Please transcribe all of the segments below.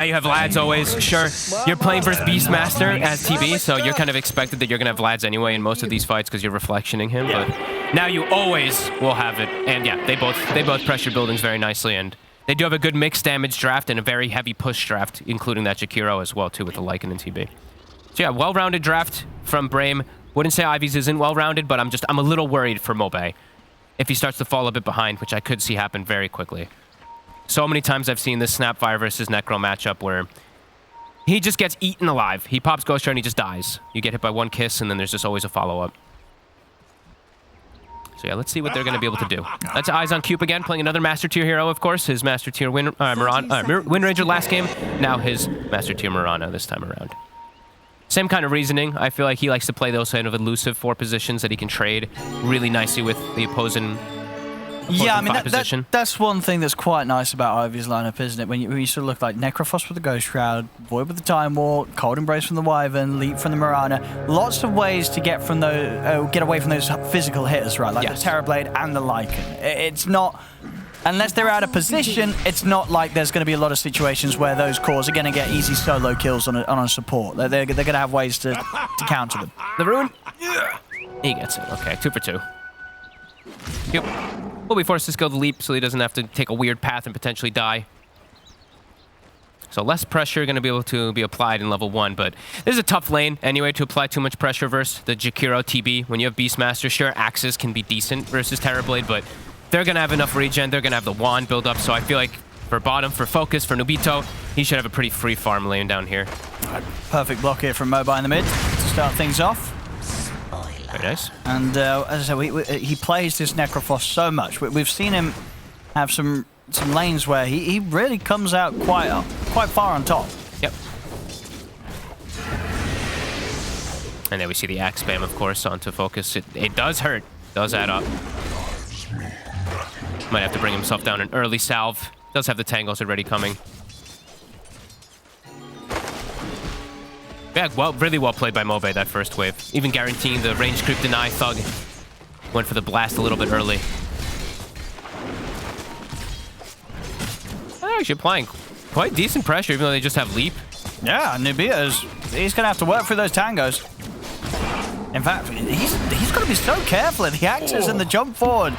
You have lads always, sure. You're playing versus Beastmaster as TB, so you're kind of expected that you're going to have lads anyway in most of these fights because you're reflectioning him, but now you always will have it. And yeah, they both pressure buildings very nicely, and they do have a good mixed damage draft and a very heavy push draft, including that Jakiro as well, too, with the Lycan and TB. So yeah, well-rounded draft from Brame. Wouldn't say Ivy's isn't well-rounded, but I'm a little worried for Mobe if he starts to fall a bit behind, which I could see happen very quickly. So many times I've seen this Snapfire versus Necro matchup where he just gets eaten alive. He pops Ghost Shard and he just dies. You get hit by one kiss and then there's just always a follow-up. So yeah, let's see what they're going to be able to do. That's eyes on Cube again, playing another Master Tier hero, of course. His Master Tier Wind Ranger last game. Now his Master Tier Mirana this time around. Same kind of reasoning. I feel like he likes to play those kind of elusive 4 positions that he can trade really nicely with the opposing. Yeah, I mean, that's one thing that's quite nice about Ivy's lineup, isn't it? When you sort of look like Necrophos with the Ghost Shroud, Void with the Time Walk, Cold Embrace from the Wyvern, Leap from the Mirana. Lots of ways to get from those, get away from those physical hitters, right? Like the Terrorblade and the Lycan. It's not, unless they're out of position, it's not like there's going to be a lot of situations where those cores are going to get easy solo kills on a support. They're going to have ways to counter them. The Ruin? He gets it. Okay, 2 for 2. Yep. Will be forced to go the leap so he doesn't have to take a weird path and potentially die. So less pressure going to be able to be applied in level 1, but this is a tough lane anyway to apply too much pressure versus the Jakiro TB. When you have Beastmaster, sure, Axes can be decent versus Terrorblade, but they're going to have enough regen, they're going to have the wand build up, so I feel like for bottom, for focus, for Nubito, he should have a pretty free farm lane down here. Perfect block here from Mobi in the mid to start things off. Very nice. And as I said, he plays this Necrophos so much. We've seen him have some lanes where he really comes out quite far on top. Yep. And then we see the axe spam, of course, onto focus. It does hurt. Does add up. Might have to bring himself down an early salve. Does have the tangles already coming. Yeah, really well played by Mobe, that first wave. Even guaranteeing the range creep deny. Thug went for the blast a little bit early. They're actually applying quite decent pressure, even though they just have leap. Yeah, Nubito's, he's going to have to work through those tangos. In fact, he's got to be so careful at the axes and the jump forward.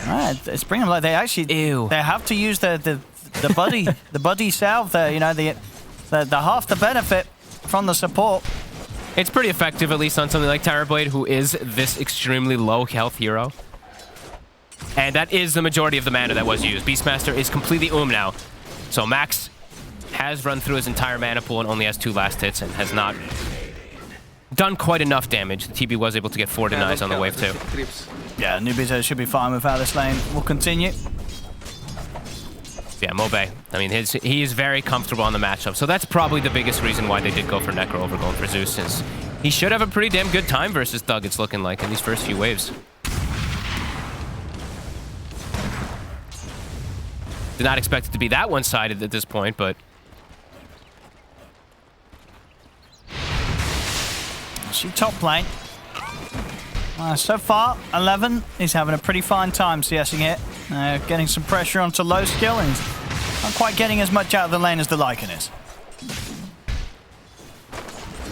Right, it's bringing like they actually they have to use the buddy salve there. You know, the half the benefit from the support. It's pretty effective, at least on something like Terrorblade, who is this extremely low health hero. And that is the majority of the mana that was used. Beastmaster is completely now. So Max has run through his entire mana pool and only has 2 last hits and has not done quite enough damage. The TB was able to get 4 denies on the wave too. Yeah, Nubito should be fine with how this lane will continue. Yeah, Mobe. I mean, he is very comfortable on the matchup, so that's probably the biggest reason why they did go for Necro over going for Zeus, is he should have a pretty damn good time versus Thug, it's looking like, in these first few waves. Did not expect it to be that one-sided at this point, but... She top lane. So far, 11. He's having a pretty fine time CSing it. Getting some pressure onto low skill and not quite getting as much out of the lane as the Lycan is.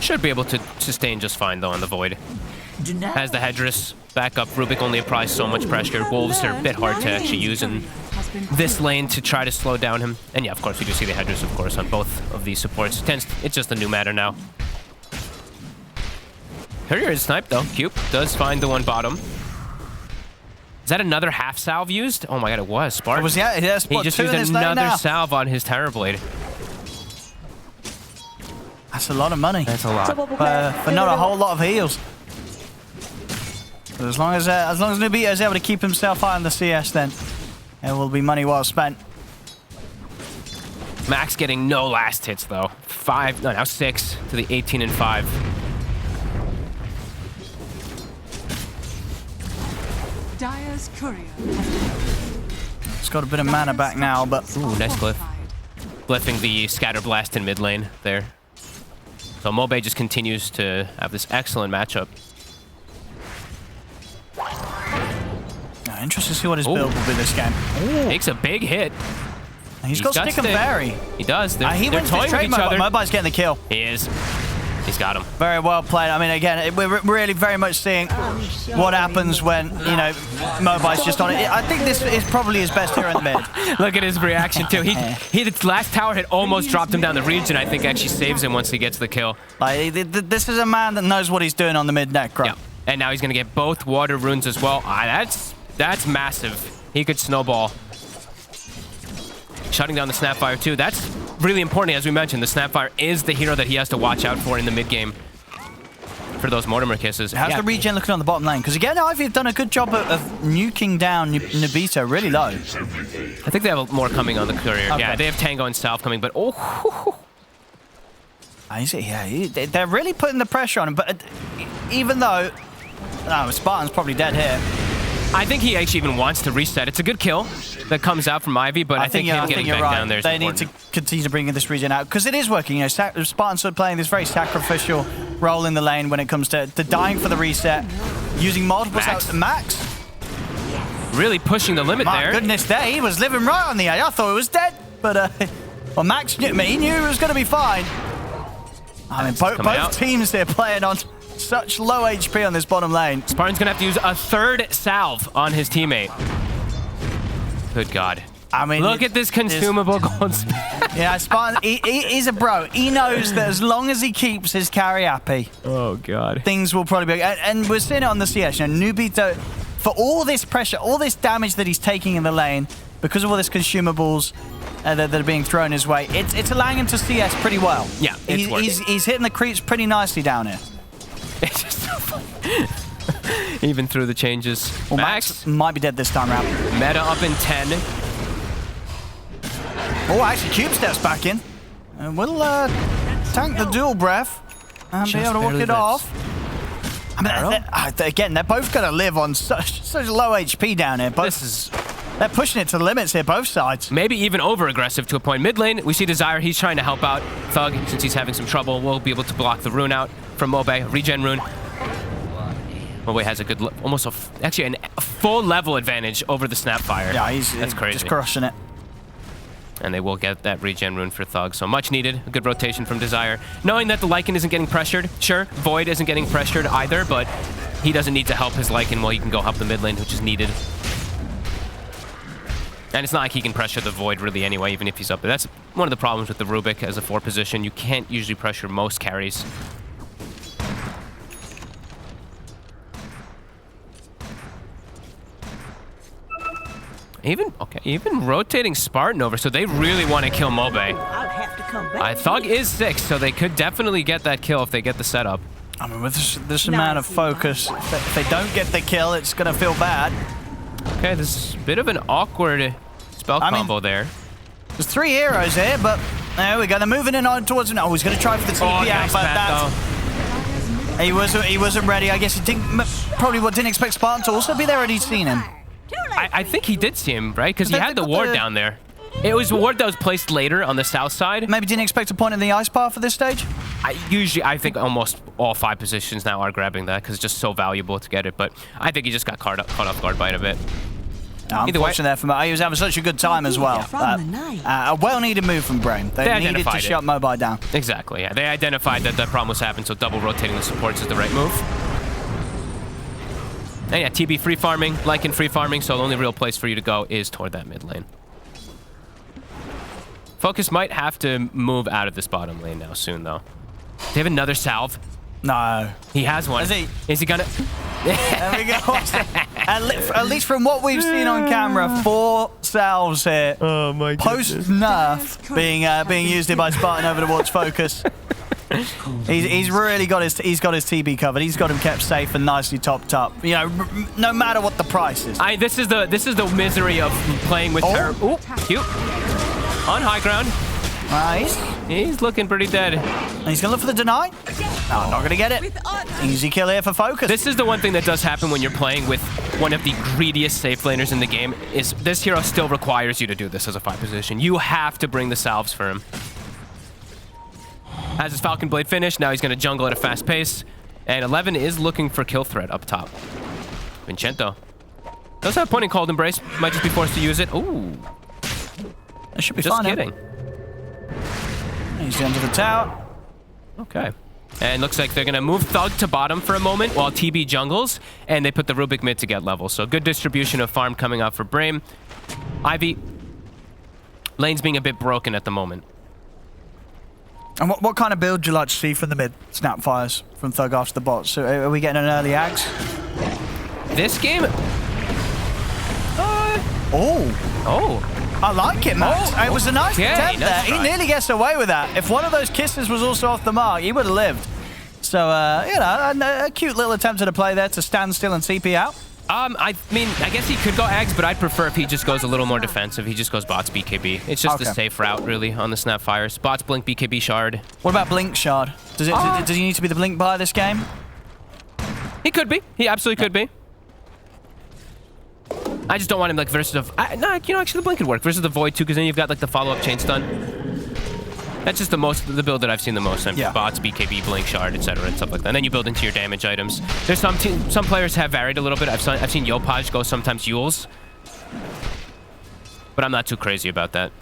Should be able to sustain just fine, though, on the Void. Has the Hedress back up. Rubik only applies so much pressure. Wolves are a bit hard to actually use in this lane to try to slow down him. And yeah, of course, we do see the Hedress, of course, on both of these supports. It's just a new matter now. Courier is sniped, though. Cube does find the one bottom. Is that another half salve used? Oh my god, it was. Spark. It was, yeah, he just used another salve on his Terrorblade. That's a lot of money. That's a lot. But not a whole lot of heals. But as long as Nubito is able to keep himself high on the CS, then it will be money well spent. Max getting no last hits, though. Now 6 to the 18 and 5. Dire's courier. It's got a bit of mana back now, but... Ooh, nice glyph. Glyphing the Scatter Blast in mid lane there. So Mobe just continues to have this excellent matchup. Interesting to see what his build will be this game. Takes a big hit. He's got stick and fairy. He does. He they're wins toying this trade. with each other. Mobile's getting the kill. He is. He's got him. Very well played. I mean, again, we're really very much seeing what happens when, you know, Mobile's just on it. I think this is probably his best hero in the mid. Look at his reaction, too. His last tower hit almost dropped him down the region. I think actually saves him once he gets the kill. Like, this is a man that knows what he's doing on the mid necro. Yeah. And now he's going to get both water runes as well. That's massive. He could snowball. Shutting down the Snapfire, too. That's really important, as we mentioned. The Snapfire is the hero that he has to watch out for in the mid game for those Mortimer kisses. How's the regen looking on the bottom lane? Because again, Ivy have done a good job of nuking down Nobita really low. I think they have more coming on the courier. Okay. Yeah, they have Tango and Salve coming, but they're really putting the pressure on him. But even though, Spartan's probably dead here. I think he actually even wants to reset. It's a good kill that comes out from Ivy, but I think him getting back down there is important. They need to continue to bring this regen out because it is working. You know, Spartan's sort of playing this very sacrificial role in the lane when it comes to dying for the reset, using multiple Max. Really pushing the limit there. My goodness, he was living right on the edge. I thought it was dead, but well, Max he knew it was going to be fine. I mean, both teams here playing on such low HP on this bottom lane. Spartan's going to have to use a third salve on his teammate. Good God. I mean, look at this consumable gold spin. Yeah, Spartan, he's a bro. He knows that as long as he keeps his carry happy, oh God, things will probably be. And we're seeing it on the CS. You know, Nobita, for all this pressure, all this damage that he's taking in the lane, because of all this consumables that are being thrown his way, it's allowing him to CS pretty well. Yeah, he's hitting the creeps pretty nicely down here. It's just so funny. Even through the changes. Well, Max might be dead this time around. Meta up in 10. Oh, actually, Cube steps back in. And we'll tank the dual breath and be able to walk it off. I mean, again, they're both going to live on such low HP down here. They're pushing it to the limits here, both sides. Maybe even over-aggressive to a point. Mid lane, we see Desire. He's trying to help out Thug since he's having some trouble. We'll be able to block the rune out from Mobe. Regen rune. Mobe has a good, actually a full level advantage over the Snapfire. Yeah, that's crazy. Just crushing it. And they will get that regen rune for Thug. So much needed. A good rotation from Desire. Knowing that the Lycan isn't getting pressured. Sure, Void isn't getting pressured either, but he doesn't need to help his Lycan while he can go help the mid lane, which is needed. And it's not like he can pressure the Void really anyway, even if he's up there. That's one of the problems with the Rubik as a 4 position. You can't usually pressure most carries. Even rotating Spartan over, so they really want to kill Mobe. I'll have to come back. Thug is 6, so they could definitely get that kill if they get the setup. I mean, with this amount of focus, if they don't get the kill, it's going to feel bad. Okay, this is a bit of an awkward spell combo there. There's 3 heroes here, but there we go. They're moving in on towards him. Oh, he's going to try for the TP out, but that's... He wasn't ready. I guess he didn't expect Spartan to also be there, and he'd seen him. I think he did see him, right? Because he had the ward down there. It was a ward that was placed later on the south side. Maybe didn't expect a point in the ice path for this stage? I think almost all 5 positions now are grabbing that because it's just so valuable to get it. But I think he just got caught off guard by it a bit. Unfortunately there for me. He was having such a good time as well. A well-needed move from Brame. They needed to shut Mobile down. Exactly, yeah. They identified that problem was happening, so double rotating the supports is the right move. And yeah, TB free farming, Lycan free farming, so the only real place for you to go is toward that mid lane. Focus might have to move out of this bottom lane now soon, though. They have another salve. No. He has one. Is he gonna... There we go. At least from what we've seen on camera, 4 salves here. Oh my goodness. Post-nerf being used here by Spartan over towards Focus. He's really got his TB covered. He's got him kept safe and nicely topped up. You know, no matter what the price is. This is the misery of playing with her. Ooh, cute. On high ground. Nice. He's looking pretty dead. And he's gonna look for the deny. No, not gonna get it. Easy kill here for Focus. This is the one thing that does happen when you're playing with one of the greediest safe laners in the game. Is this hero still requires you to do this as a 5 position? You have to bring the salves for him. Has his Falcon Blade finished. Now he's going to jungle at a fast pace. And 11 is looking for kill threat up top. Vincento does have a point in Cold Embrace. Might just be forced to use it. Ooh. It should be Just fine. kidding. He's into the tower. Okay. And looks like they're going to move Thug to bottom for a moment while TB jungles, and they put the Rubik mid to get level. So good distribution of farm coming out for Brame. Ivy, lane's being a bit broken at the moment. And what kind of build do you like to see from the mid Snapfires from Thug after the bots? So are we getting an early Ags? This game... Oh. I like it, Max. Oh, it was a nice okay, attempt there. nice He try. nearly gets away with that. If one of those kisses was also off the mark, he would have lived. So, you know, a cute little attempt at a play there to stand still and CP out. I mean, I guess he could go Ags, but I'd prefer if he just goes a little more defensive. He just goes bots BKB. It's just the safe route, really, on the Snapfires. Bots Blink BKB Shard. What about Blink Shard? Does he need to be the Blink buy this game? He could be. He absolutely could be. I just don't want him like versus the... no, you know, actually the Blink could work versus the Void too, because then you've got like the follow-up chain stun. That's just the build that I've seen the most. Bots, BKB, Blink, Shard, etc. and stuff like that. And then you build into your damage items. There's some players have varied a little bit. I've seen Yopaj go sometimes Yules, but I'm not too crazy about that.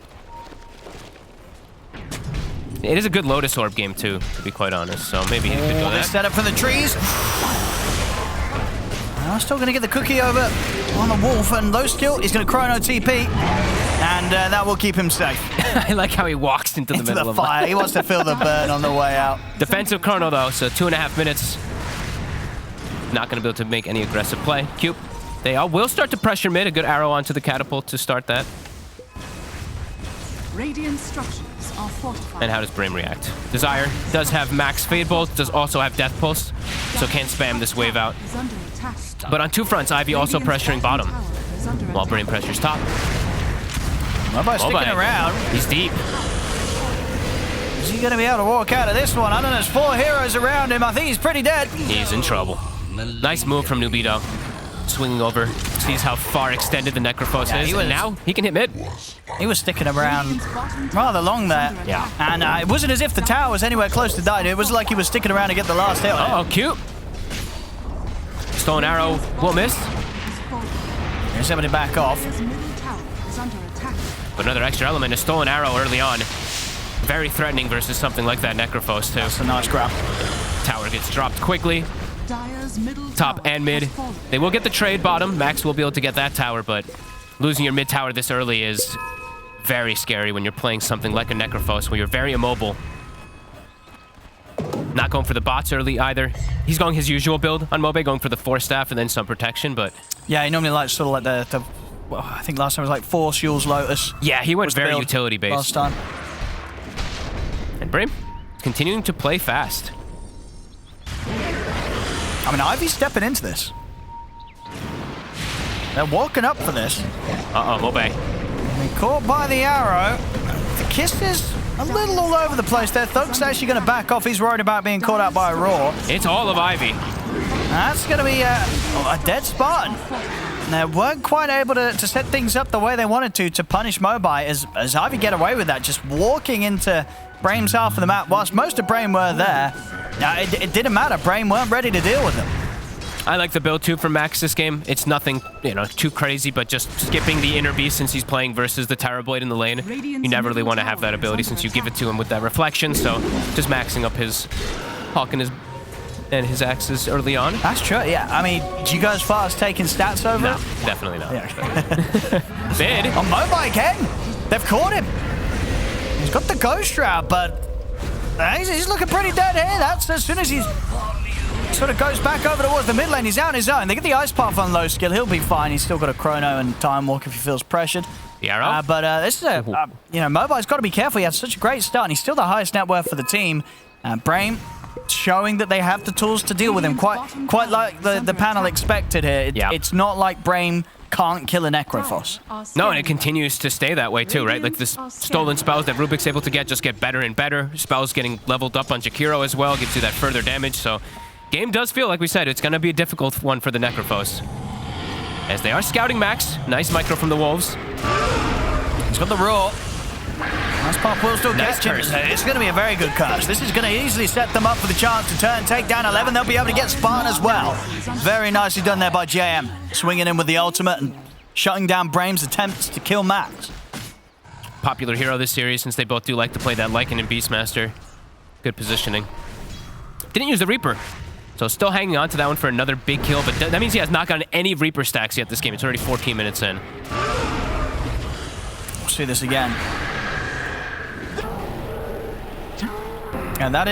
It is a good Lotus Orb game too, to be quite honest. So maybe he could go that. Set up for the trees. I'm still going to get the cookie over on the Wolf, and low skill. He's going to chrono TP, and that will keep him safe. I like how he walks into the middle of the fire. He wants to feel the burn on the way out. Defensive chrono though, so 2.5 minutes. Not going to be able to make any aggressive play. Cube. They all will start to pressure mid. A good arrow onto the catapult to start that. Radiant structures are fortified. And how does Brame react? Desire does have max Fade Bolt, does also have Death Pulse, so can't spam this wave out. But on two fronts, Ivy also pressuring bottom, while Brame pressures top. Nobody's sticking around. He's deep. Is he going to be able to walk out of this one? I don't know, there's 4 heroes around him. I think he's pretty dead. He's in trouble. Nice move from Nubido. Swinging over, sees how far extended the Necrophos is, and now he can hit mid. He was sticking around rather long there. Yeah. And it wasn't as if the tower was anywhere close to dying. It was like he was sticking around to get the last hit. Oh, cute. Stolen arrow will miss. Here's somebody back off. But another extra element, a stolen arrow early on. Very threatening versus something like that Necrophos too. That's a nice grab. Tower gets dropped quickly. Top and mid. They will get the trade bottom. Max will be able to get that tower, but losing your mid tower this early is very scary when you're playing something like a Necrophos where you're very immobile. Not going for the bots early either. He's going his usual build on Mobe, going for the 4 staff and then some protection, but... Yeah, he normally likes sort of like the well, I think last time was like 4 Shields Lotus. Yeah, he went very utility-based. Last time. And Brame continuing to play fast. I mean, Ivy's stepping into this. They're walking up for this. Uh-oh, Mobe. Caught by the arrow. The kiss is a little all over the place there. Thug's actually going to back off. He's worried about being caught out by a roar. It's all of Ivy. That's going to be a dead Spartan. And they weren't quite able to set things up the way they wanted to punish Mobai as Ivy get away with that, just walking into Brame's half of the map. Whilst most of Brame were there, it didn't matter. Brame weren't ready to deal with them. I like the build too for Max this game. It's nothing, you know, too crazy, but just skipping the inner beast since he's playing versus the Tower Blade in the lane. You never really want to have that ability since you give it to him with that reflection, so just maxing up his Hawk and his axes early on. That's true, yeah. I mean, do you go as far as taking stats over? No, definitely not. Yeah. Bid. On Mobai again. They've caught him. He's got the Ghost Shroud, but he's looking pretty dead here. That's as soon as he sort of goes back over towards the mid lane, he's out on his own. They get the Ice Path on low skill. He'll be fine. He's still got a Chrono and Time Walk if he feels pressured. The arrow? But this is you know, Mobai's got to be careful. He had such a great start, and he's still the highest net worth for the team. Brame showing that they have the tools to deal with him, quite like the panel expected here. It's not like Brame can't kill a Necrophos. No, and it continues to stay that way too, right? Like the stolen spells that Rubik's able to get just get better and better. Spells getting leveled up on Jakiro as well, gives you that further damage. So game does feel, like we said, it's going to be a difficult one for the Necrophos. As they are scouting Max. Nice micro from the Wolves. He's got the roar. Nice pop will still get him. It's going to be a very good curse. This is going to easily set them up for the chance to turn, take down 11. They'll be able to get Spartan as well. Very nicely done there by JM. Swinging in with the ultimate and shutting down Brame's attempts to kill Max. popular hero this series, since they both do like to play that Lycan and Beastmaster. Good positioning. Didn't use the Reaper. So still hanging on to that one for another big kill, but that means he has not gotten any Reaper stacks yet this game. It's already 14 minutes in. We'll see this again. And that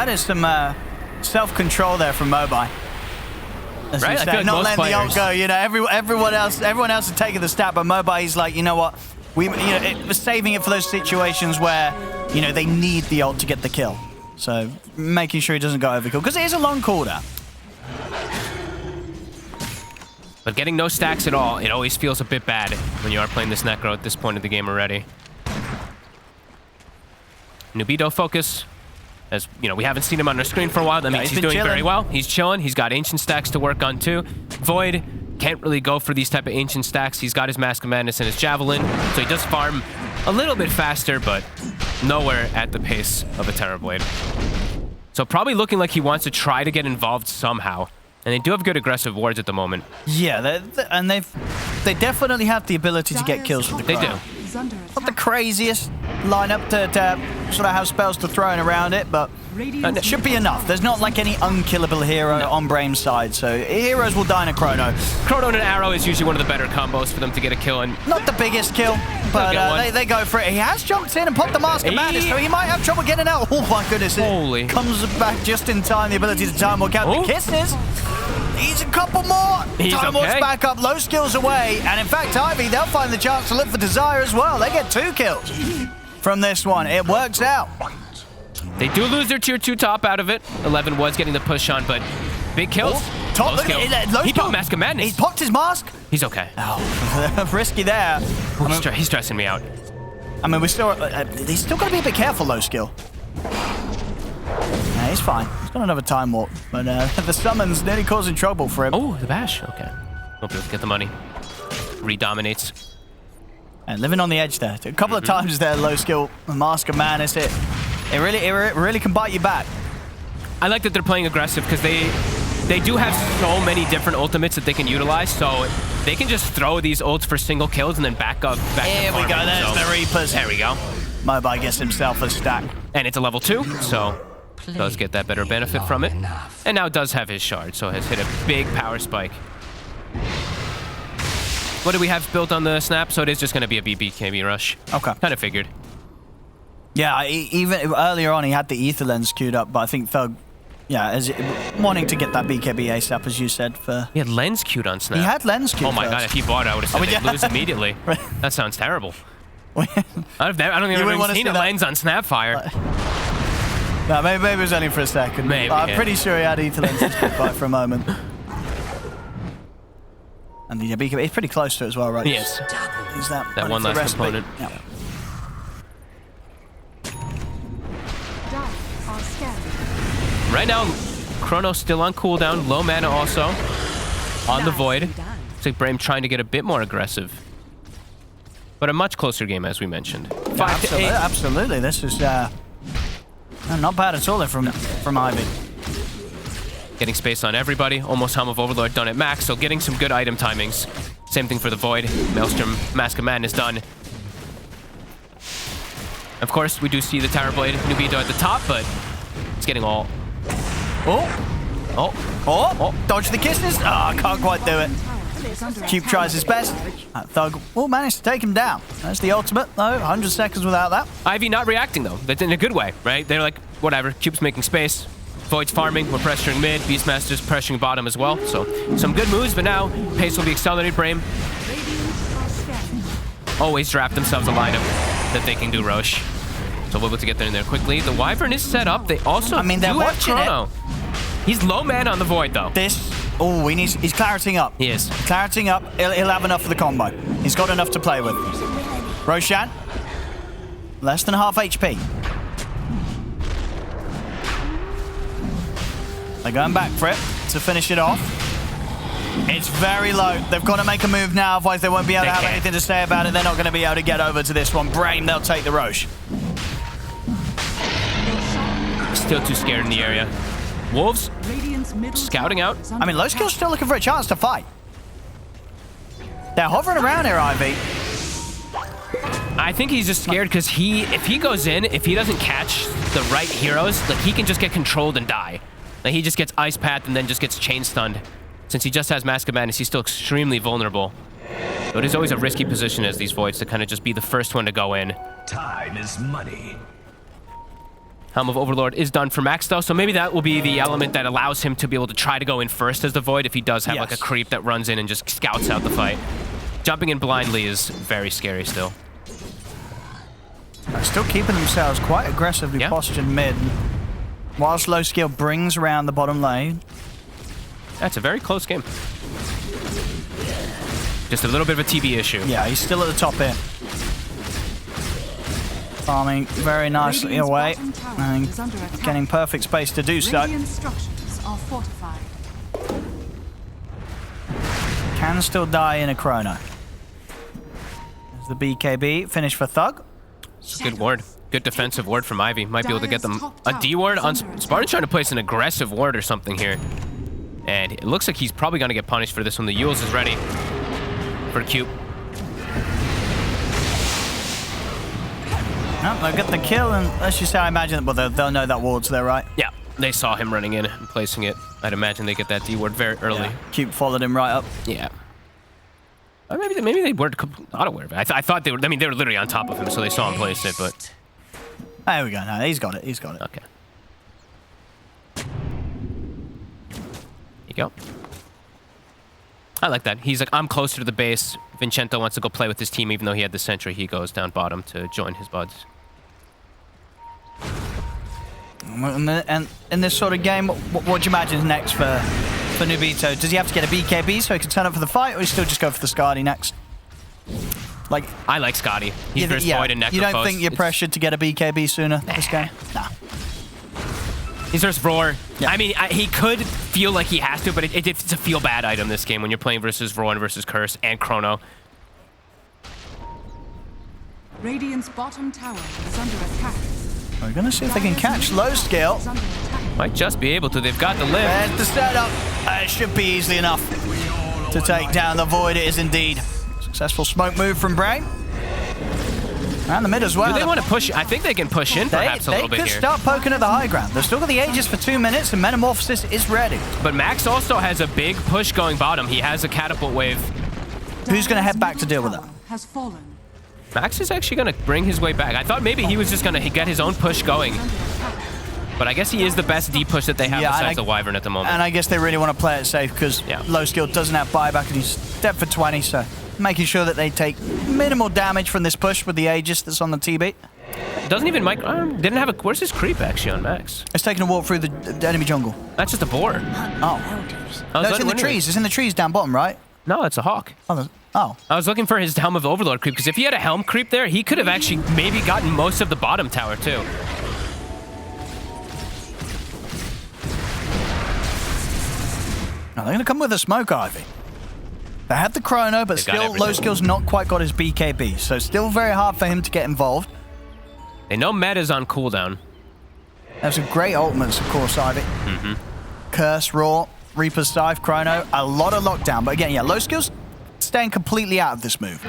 is some self-control there from Mobi. As right, said, not letting the ult go. You know, everyone else is taking the stat, but Mobi is like, you know what? We're saving it for those situations where, you know, they need the ult to get the kill. So making sure he doesn't go overkill, because it is a long cooldown. But getting no stacks at all, it always feels a bit bad when you are playing this Necro at this point of the game already. Nubito focus. As you know, we haven't seen him on our screen for a while. That means he's doing very well. He's chilling. He's got ancient stacks to work on too. Void can't really go for these type of ancient stacks. He's got his Mask of Madness and his Javelin, so he does farm a little bit faster, but nowhere at the pace of a Terrorblade. So probably looking like he wants to try to get involved somehow. And they do have good aggressive wards at the moment. Yeah, and they definitely have the ability to get kills with the They do. Not the craziest lineup to sort of have spells to throw in around it, but it should be enough. There's not like any unkillable hero on Brame's side, so heroes will die in a Chrono. Chrono and an arrow is usually one of the better combos for them to get a kill in. Not the biggest kill, but they go for it. He has jumped in and popped the Mask of Madness, so he might have trouble getting out. Oh my goodness, Holy. It comes back just in time, the ability to time walk out the kisses. He's a couple more. Time walks back up, low skills away. And in fact, Ivy, they'll find the chance to look for Desire as well. They get 2 kills from this one. It works out. They do lose their tier 2 top out of it. 11 was getting the push on, but big kills. Top, low skill. He popped Mask of Madness. He popped his mask. He's okay. Oh, risky there. He's stressing me out. I mean, he's still got to be a bit careful, low skill. Yeah, he's fine. He's got another time warp, but the summon's nearly causing trouble for him. Oh, the bash. Okay. Won't be able to get the money. Redominates. And living on the edge there. A couple of times there, low skill, Mask of Madness. It really can bite you back. I like that they're playing aggressive because they do have so many different ultimates that they can utilize, so they can just throw these ults for single kills and then back up. Here we go. There's the Reapers. There we go. Mobi gets himself a stack. And it's a level 2, so does get that better benefit from it. And now does have his shard, so has hit a big power spike. What do we have built on the snap? So it is just going to be a BKB rush. Okay. Kind of figured. Yeah, even earlier on he had the Ether Lens queued up, but I think Thug, wanting to get that BKB ASAP, as you said. He had Lens queued on snap. He had Lens queued. Oh my god, if he bought it, I would have said they'd lose immediately. That sounds terrible. I don't think I've ever seen a Lens on Snapfire. No, maybe it was only for a second. Maybe, I'm pretty sure he had Ether Lens for a moment. And the BKB, he's pretty close to it as well, right? Yes. He's that one last component. Yeah. Right now, Chrono's still on cooldown, low mana also, on the Void. Looks like Brame trying to get a bit more aggressive. But a much closer game, as we mentioned. 5 to 8. Absolutely, this is not bad at all from Ivy. Getting space on everybody, almost Helm of Overlord done at max, so getting some good item timings. Same thing for the Void. Maelstrom, Mask of Madness done. Of course, we do see the Terrorblade Nubito at the top, but it's getting all... Dodge the kisses. Can't quite do it. Cube tries his best. Thug will manage to take him down. That's the ultimate, though. 100 seconds without that. Ivy not reacting, though. That's in a good way, right? They're like, whatever, Cube's making space. Void's farming, we're pressuring mid, Beastmaster's pressuring bottom as well. So, some good moves, but now, pace will be accelerated. Brame always draft themselves a lineup that they can do Roche. So we're able to get there in there quickly. The Wyvern is set up. They also they're watching Chrono. He's low man on the Void, though. He's clarity up. He is. Clarity up. He'll have enough for the combo. He's got enough to play with. Roshan, less than half HP. They're going back for it to finish it off. It's very low. They've got to make a move now, otherwise they won't be able to have anything to say about it. They're not going to be able to get over to this one. Brame, they'll take the Roche. Still too scared in the area. Wolves scouting out. I mean, low skill's still looking for a chance to fight. They're hovering around here, Ivy. I think he's just scared because if he goes in, if he doesn't catch the right heroes, like he can just get controlled and die. Like he just gets ice path and then just gets chain stunned. Since he just has Mask of Madness, he's still extremely vulnerable. So it is always a risky position as these Voids to kind of just be the first one to go in. Time is money. Helm of Overlord is done for Max though, so maybe that will be the element that allows him to be able to try to go in first as the Void if he does have like a creep that runs in and just scouts out the fight. Jumping in blindly is very scary still. Still keeping themselves quite aggressively postured mid, whilst Low Skill brings around the bottom lane. That's a very close game. Just a little bit of a TB issue. Yeah, he's still at the top here. Farming very nicely away and getting perfect space to do so. Structures are fortified. Can still die in a chrono. There's the BKB finish for Thug. It's a good ward. Good defensive ward from Ivy. Might be able to get them a D ward on Spartan's trying to place an aggressive ward or something here. And it looks like he's probably going to get punished for this one. The Yules is ready for Cube. No, they'll get the kill, and let's just say I imagine, well, they'll know that ward's there, right? Yeah, they saw him running in and placing it. I'd imagine they get that D ward very early. Yeah. Cube followed him right up. Yeah. Or maybe they weren't not aware of it. I thought they were. I mean, they were literally on top of him, so they saw him place it. But there we go. No, he's got it. He's got it. Okay. You go. I like that. He's like, I'm closer to the base. Vincento wants to go play with his team, even though he had the sentry. He goes down bottom to join his buds. And in this sort of game, what do you imagine is next for Nubito? Does he have to get a BKB so he can turn up for the fight, or he still just go for the Skadi next? Like, I like Skadi. He's versus Void and Necrophos. You don't think you're pressured to get a BKB sooner this game? Nah. He's versus Roar. Yeah. I mean, he could feel like he has to, but it's a feel-bad item this game when you're playing versus Roar and versus Curse and Chrono. Radiant's bottom tower is under attack. We're going to see if they can catch Low Scale. Might just be able to. They've got the lift. There's the setup. It should be easily enough to take down the Void. It is indeed. Successful smoke move from Brame. And the mid as well. Do they want to push? I think they can push in perhaps a little bit here. They could start poking at the high ground. They've still got the Aegis for 2 minutes, and Metamorphosis is ready. But Max also has a big push going bottom. He has a catapult wave. Who's going to head back to deal with that? Has fallen. Max is actually going to bring his way back. I thought maybe he was just going to get his own push going. But I guess he is the best D push that they have besides the Wyvern at the moment. And I guess they really want to play it safe because Low Skill doesn't have buyback and he's stepped for 20, so making sure that they take minimal damage from this push with the Aegis that's on the TB. Doesn't even didn't have a. Where's his creep actually on Max? It's taking a walk through the enemy jungle. That's just a boar. Oh. No, it's in the trees. It's in the trees down bottom, right? No, it's a hawk. Oh. I was looking for his Helm of Overlord creep because if he had a Helm creep there, he could have actually maybe gotten most of the bottom tower too. Now they're going to come with a smoke, Ivy. They have the chrono, but still Low Skill's not quite got his BKB, so still very hard for him to get involved. They know meta's on cooldown. There's some great ultimates, of course, Ivy. Curse, Raw, Reaper's Scythe, Chrono, a lot of lockdown. But again, Low Skill's staying completely out of this move.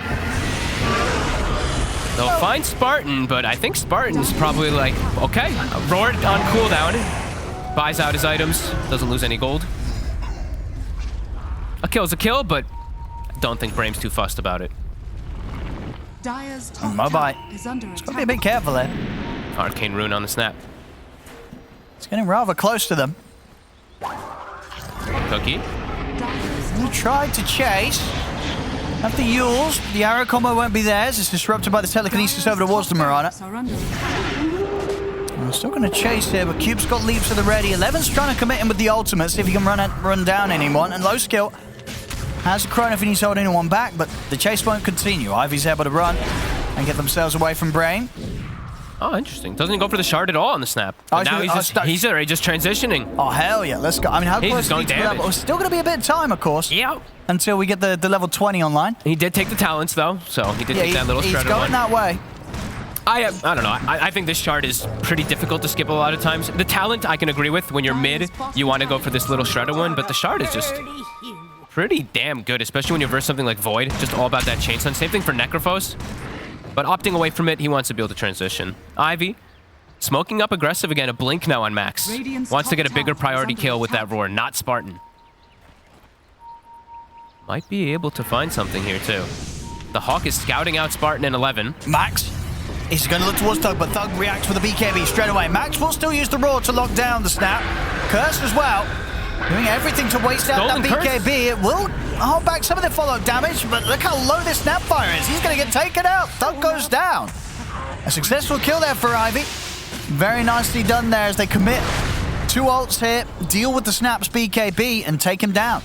They'll find Spartan, but I think Spartan's probably like, okay, Roar on cooldown. Buys out his items, doesn't lose any gold. A kill's a kill, but I don't think Brame's too fussed about it. Dire's top tower is under attack. Gotta be a bit careful there. Arcane Rune on the snap. It's getting rather close to them. Cookie. He tried to chase. Have the Yules. The arrow combo won't be theirs. It's disrupted by the telekinesis over towards the Mirana. I'm still going to chase here, but Cube's got leaps to the ready. 11's trying to commit him with the ultimate, see if he can run down anyone. And Low Skill has a chrono if he needs to hold anyone back, but the chase won't continue. Ivy's able to run and get themselves away from Brame. Oh, interesting. Doesn't he go for the shard at all on the snap? Oh, now he's already just transitioning. Oh, hell yeah. Let's go. I mean, how close is he to level? It's still going to be a bit of time, of course. Yeah. Until we get the level 20 online. He did take the talents, though, so he did take that little shredder one. He's going that way. I don't know. I think this shard is pretty difficult to skip a lot of times. The talent I can agree with. When you're mid, you want to go for this little shredder one, but the shard is just pretty damn good, especially when you verse something like Void. Just all about that chain stun. Same thing for Necrophos. But opting away from it, he wants to be able to transition. Ivy, smoking up aggressive again. A blink now on Max. Wants to get a bigger priority kill with that roar, not Spartan. Might be able to find something here, too. The Hawk is scouting out Spartan in 11. Max, he's going to look towards Thug, but Thug reacts with the BKB straight away. Max will still use the roar to lock down the snap. Curse as well. Doing everything to waste out that BKB. It will hold back some of the follow-up damage, but look how low this Snapfire is. He's going to get taken out. Thug goes down. A successful kill there for Ivy. Very nicely done there as they commit 2 ults here, deal with the Snap's BKB, and take him down.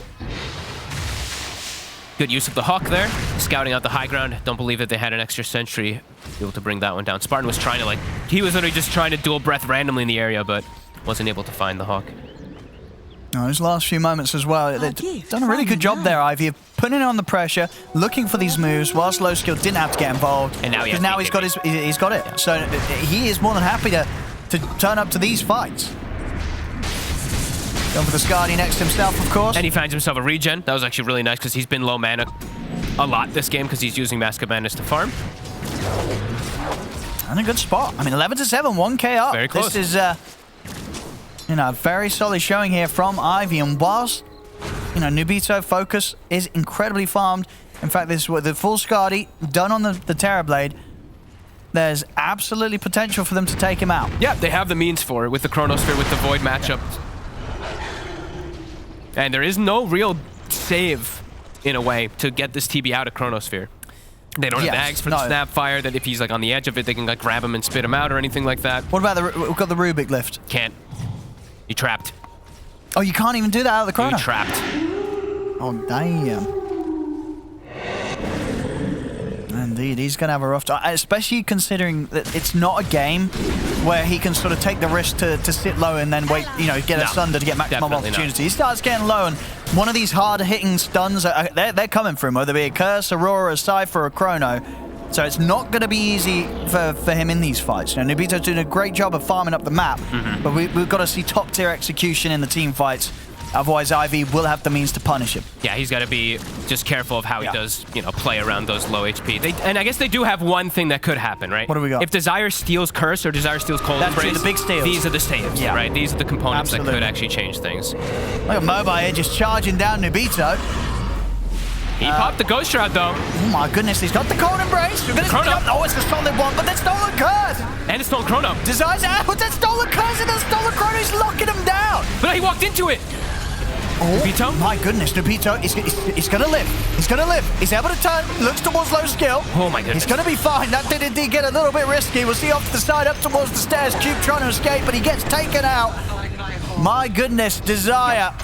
Good use of the Hawk there, scouting out the high ground. Don't believe that they had an extra sentry to be able to bring that one down. Spartan was trying to, like, he was literally just trying to dual breath randomly in the area, but wasn't able to find the Hawk. Those last few moments as well, they've done a really good job there, Ivy, of putting on the pressure, looking for these moves, whilst Low Skill didn't have to get involved. And now, now he's got it. Yeah. So he is more than happy to turn up to these fights. Going for the Skadi next to himself, of course. And he finds himself a regen. That was actually really nice because he's been low mana a lot this game because he's using Mask of Madness to farm. And a good spot. I mean, 11-7, 1k up. Very close. This is, a very solid showing here from Ivy. And whilst, Nubito focus is incredibly farmed. In fact, this is the full Skadi done on the Terrorblade. There's absolutely potential for them to take him out. Yeah, they have the means for it with the Chronosphere, with the Void matchup. And there is no real save, in a way, to get this TB out of Chronosphere. They don't have bags for the Snapfire, that if he's like on the edge of it, they can like grab him and spit him out or anything like that. What about we've got the Rubik lift? Can't. You trapped. Oh, you can't even do that out of the Chrono? You trapped. Oh, damn. Indeed, he's going to have a rough time, especially considering that it's not a game where he can sort of take the risk to sit low and then wait, get a Sunder to get maximum opportunity. He starts getting low, and one of these hard-hitting stuns, they're coming for him, whether it be a Curse, Aurora, a Cypher, or a Chrono. So it's not going to be easy for him in these fights. Nubito's doing a great job of farming up the map, but we've got to see top-tier execution in the team fights. Otherwise, Ivy will have the means to punish him. Yeah, he's got to be just careful of how he does, play around those low HP. And I guess they do have one thing that could happen, right? What do we got? If Desire steals Curse or Desire steals Cold Embrace, the big steals. These are the saves, right? These are the components that could actually change things. Look at Mobile here just charging down Nubito. He popped the Ghost Shroud, though. Oh my goodness, he's got the Cold Embrace. We're gonna Chrono. Oh, it's the stolen one, but the stolen Curse. And it's stolen Chrono. Desire's out with the stolen Curse, and the stolen Chrono is locking him down. But he walked into it. Oh, Nubito? My goodness, Nubito, he's going to live. He's going to live. He's able to turn, looks towards Low Skill. Oh my goodness. He's going to be fine. That did indeed get a little bit risky. We'll see off to the side, up towards the stairs. Cube trying to escape, but he gets taken out. My goodness, Desire.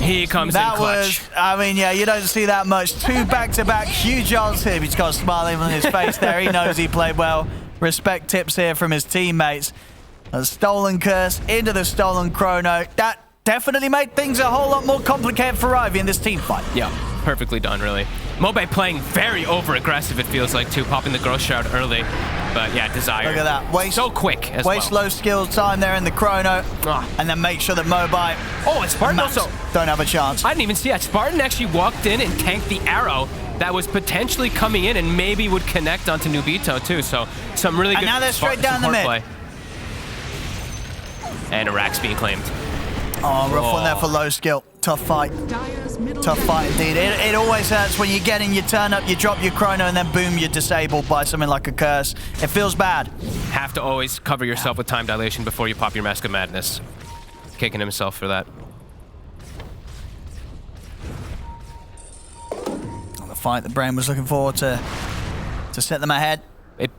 He comes in clutch. You don't see that much. 2 back-to-back huge ults here. He's got a smile even on his face there. He knows he played well. Respect tips here from his teammates. A stolen Curse into the stolen Chrono. That definitely made things a whole lot more complicated for Ivy in this team fight. Yeah, perfectly done, really. Mobe playing very over-aggressive, it feels like, too, popping the Ghost Shroud early. But yeah, Desire. Look at that. So quick as well. Waste low skill time there in the Chrono. And then make sure that Mobe... Oh, and Spartan also don't have a chance. I didn't even see that. Spartan actually walked in and tanked the arrow that was potentially coming in and maybe would connect onto Nubito, too. So some really good... And now they're straight down the mid. Play. And Iraq's being claimed. Oh, rough one there for Low Skill. Tough fight. Tough fight indeed. It always hurts when you get in, you turn up, you drop your Chrono, and then boom, you're disabled by something like a Curse. It feels bad. Have to always cover yourself with time dilation before you pop your Mask of Madness. Kicking himself for that. The fight that Brame was looking forward to set them ahead.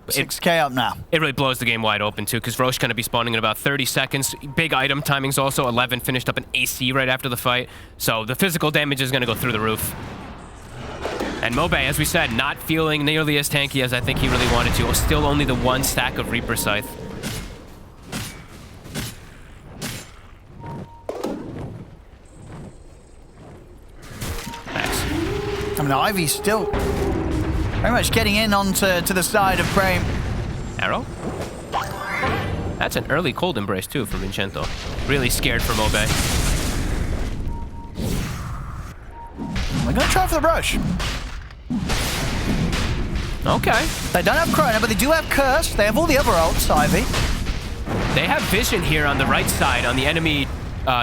6k up now. It really blows the game wide open, too, because Roche going to be spawning in about 30 seconds. Big item timings also. 11 finished up an AC right after the fight. So the physical damage is going to go through the roof. And Mobe, as we said, not feeling nearly as tanky as I think he really wanted to. Still only the 1 stack of Reaper Scythe. Nice. I mean, Ivy's still... very much getting in onto the side of Brame. Arrow? That's an early Cold Embrace, too, from Vincento. Really scared for Mobe. We're going to try for the rush. Okay. They don't have Chrono, but they do have Curse. They have all the other ults, Ivy. They have vision here on the right side, on the enemy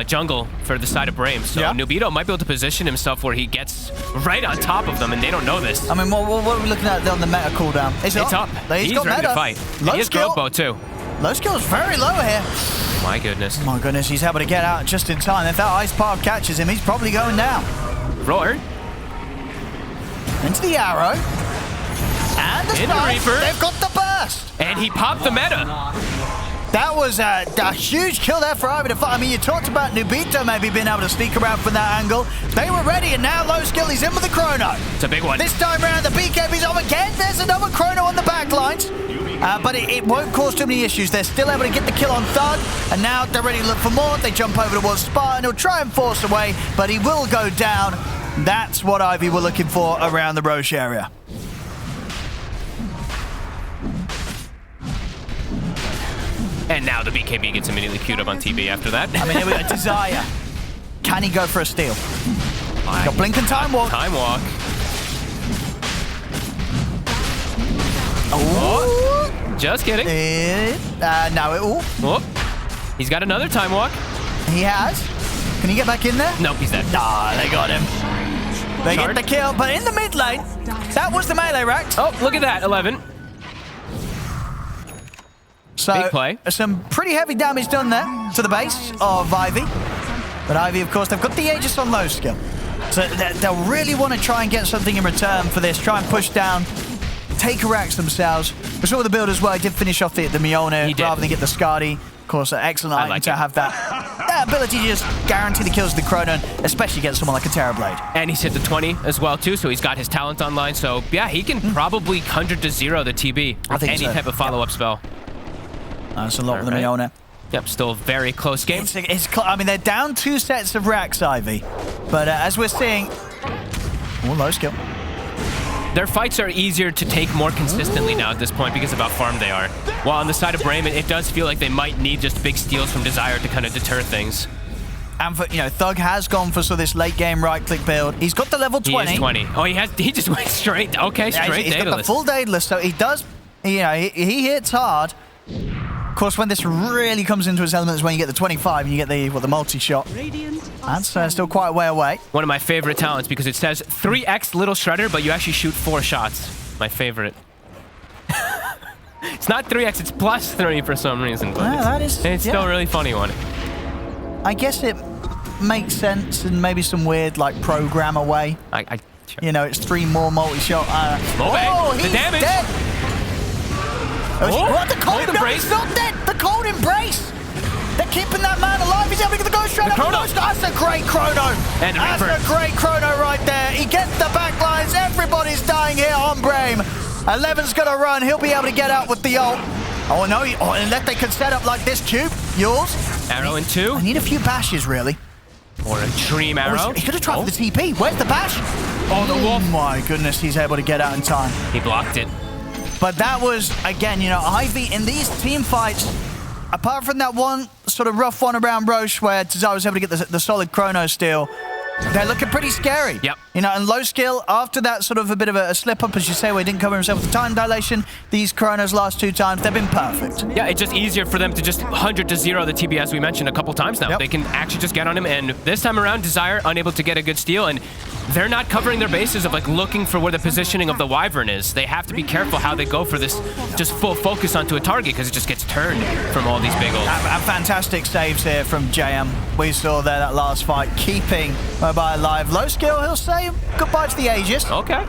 jungle for the side of Brame. So Nubito might be able to position himself where he gets right on top of them, and they don't know this. I mean, what are we looking at on the meta cooldown? It's up. He's got ready meta. to fight. Low he has skill. growth bow, too. Low skill is very low here. My goodness. My goodness, he's able to get out just in time. If that ice path catches him, he's probably going down. Roar. Into the arrow. And the Reaper. They've got the burst. And he popped the meta. That was a huge kill there for Ivy to fight. I mean, you talked about Nubito maybe being able to sneak around from that angle. They were ready, and now Low Skill, he's in with the Chrono. It's a big one. This time around, the BKB's on again. There's another Chrono on the back lines. But it won't cause too many issues. They're still able to get the kill on Thug, and now they're ready to look for more. They jump over towards Spartan. He'll try and force away, but he will go down. That's what Ivy were looking for around the Roche area. And now the BKB gets immediately queued up on TB after that. I mean, a Desire. Can he go for a steal? Got Blink and Time Walk. Time Walk. Oh. Just kidding. No. Oh. He's got another Time Walk. He has. Can he get back in there? Nope, he's dead. Nah, they got him. They get the kill, but in the mid lane, that was the melee rack. Oh, look at that, 11. So, big play. Some pretty heavy damage done there to the base of Ivy. But Ivy, of course, they've got the Aegis on low skill. So they'll really want to try and get something in return for this. Try and push down, take Arax themselves. We saw the build as well. He did finish off the Mjolnir rather than get the Skadi. Of course, an excellent item to have that ability to just guarantee the kills of the Chrono, especially against someone like a Terrorblade. And he's hit the 20 as well, too, so he's got his talent online. So, yeah, he can probably 100 to 0 the TB with any type of follow-up spell. That's a lot with the Mjolnir. Yep, still a very close game. I mean, they're down 2 sets of racks, Ivy. But as we're seeing... Oh, low skill. Their fights are easier to take more consistently now at this point because of how farmed they are. While on the side of Brame, it does feel like they might need just big steals from Desire to kind of deter things. And for, Thug has gone for this late game right-click build. He's got the level 20. He is 20. Oh, he just went straight. Okay, straight he's got the full Daedalus, so he does, he hits hard. Of course, when this really comes into its element is when you get the 25 and you get the multi-shot. That's still quite a way away. One of my favorite talents because it says 3x Little Shredder, but you actually shoot 4 shots. My favorite. It's not 3x, it's plus 3 for some reason, but it's still a really funny one. I guess it makes sense in maybe some weird programmer way. It's 3 more multi-shot. The damage! Dead. The cold embrace! He's not dead! The cold embrace! They're keeping that man alive. He's able to get the Ghost Shredder. That's a great Chrono. That's a great Chrono right there. He gets the backlines. Everybody's dying here on Brame. 11's going to run. He'll be able to get out with the ult. Oh, no. Unless they can set up like this cube. Yours. Arrow in 2. I need a few bashes, really. Or a Dream Arrow. He could have tried for the TP. Where's the bash? Oh, the wolf. Oh, my goodness. He's able to get out in time. He blocked it. But that was, again, Ivy in these team fights, apart from that one sort of rough one around Roche where Desire was able to get the solid Chrono steal, they're looking pretty scary. Yep. And low skill, after that sort of a bit of a slip-up, as you say, where he didn't cover himself with the time dilation, these Chronos last 2 times, they've been perfect. Yeah, it's just easier for them to just 100 to 0 the TB, as we mentioned a couple times now. Yep. They can actually just get on him, and this time around, Desire unable to get a good steal, and they're not covering their bases of looking for where the positioning of the Wyvern is. They have to be careful how they go for this just full focus onto a target because it just gets turned from all these big ults. Fantastic saves here from JM. We saw there that last fight, keeping Mobile alive. Low skill, he'll say goodbye to the Aegis. Okay.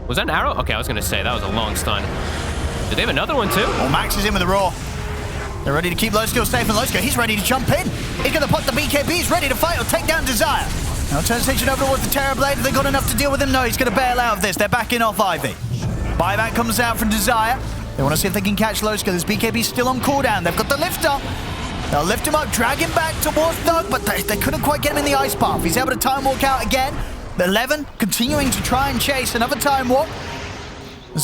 Was that an arrow? Okay, I was going to say, that was a long stun. Do they have another one too? Oh, Max is in with the Roar. They're ready to keep Low Skill safe, and Low Skill, he's ready to jump in. He's going to put the BKB, he's ready to fight or take down Desire. Now turns attention over towards the Terrorblade. Have they got enough to deal with him? No, he's going to bail out of this. They're backing off Ivy. Buyback comes out from Desire. They want to see if they can catch Low Skill. His BKB's still on cooldown. They've got the lift up. They'll lift him up, drag him back towards Thug, but they couldn't quite get him in the ice path. He's able to time walk out again. The 11 continuing to try and chase another time walk.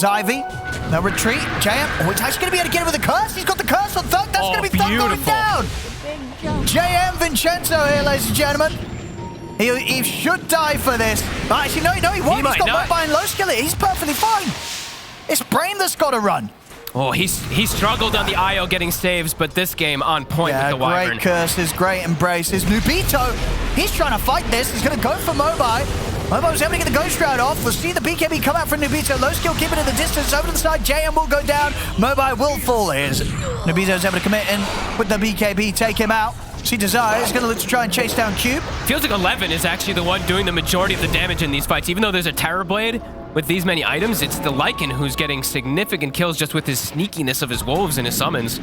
Ivy, no retreat. JM, he's actually going to be able to get him with the curse. He's got the curse on Thug. That's going to be Thug going down. JM Vincenzo here, ladies and gentlemen. He should die for this. Actually, no, he won't. He's got Mobile and low skill. He's perfectly fine. It's Brame that's got to run. Oh, he struggled on the IO getting saves, but this game on point with the Wyvern. Great curses, great embraces. Nubito, he's trying to fight this. He's going to go for Mobile. Mobile was able to get the Ghost Shroud off. We'll see the BKB come out from Nubito. Low skill keeping it at the distance. Over to the side, JM will go down. Mobile will fall. Here's Nubito's able to commit in with the BKB, take him out. See Desire is going to look to try and chase down Cube. Feels like 11 is actually the one doing the majority of the damage in these fights. Even though there's a Terror Blade, with these many items, it's the Lycan who's getting significant kills just with his sneakiness of his wolves and his summons.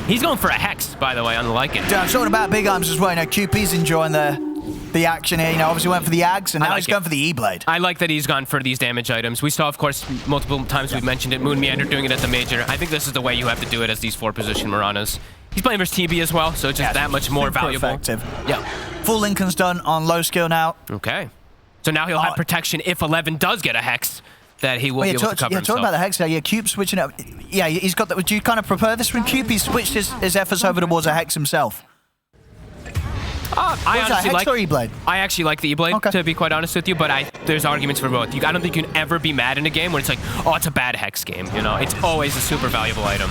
He's going for a Hex, by the way, on the Lycan. Yeah, I'm talking about big arms as well. You know, QP's enjoying the action here. You know, obviously went for the Ags, and now he's going for the E-Blade. I like that he's gone for these damage items. We saw, of course, multiple times we've mentioned it, Moon Meander doing it at the Major. I think this is the way you have to do it as these 4-position Maranas. He's playing versus TB as well, so it's just that much more valuable. Effective. Yeah. Full Lincoln's done on low skill now. Okay. So now he'll have protection if 11 does get a Hex, that he will be able to cover himself. Talking about the Hex now, Cube switching up. Yeah, he's got that. Do you kind of prefer this when Cube? He switched his efforts over towards a Hex himself. I honestly like E-Blade? I actually like the E-Blade, to be quite honest with you, but there's arguments for both. I don't think you can ever be mad in a game where it's like, oh, it's a bad Hex game, you know? It's always a super valuable item.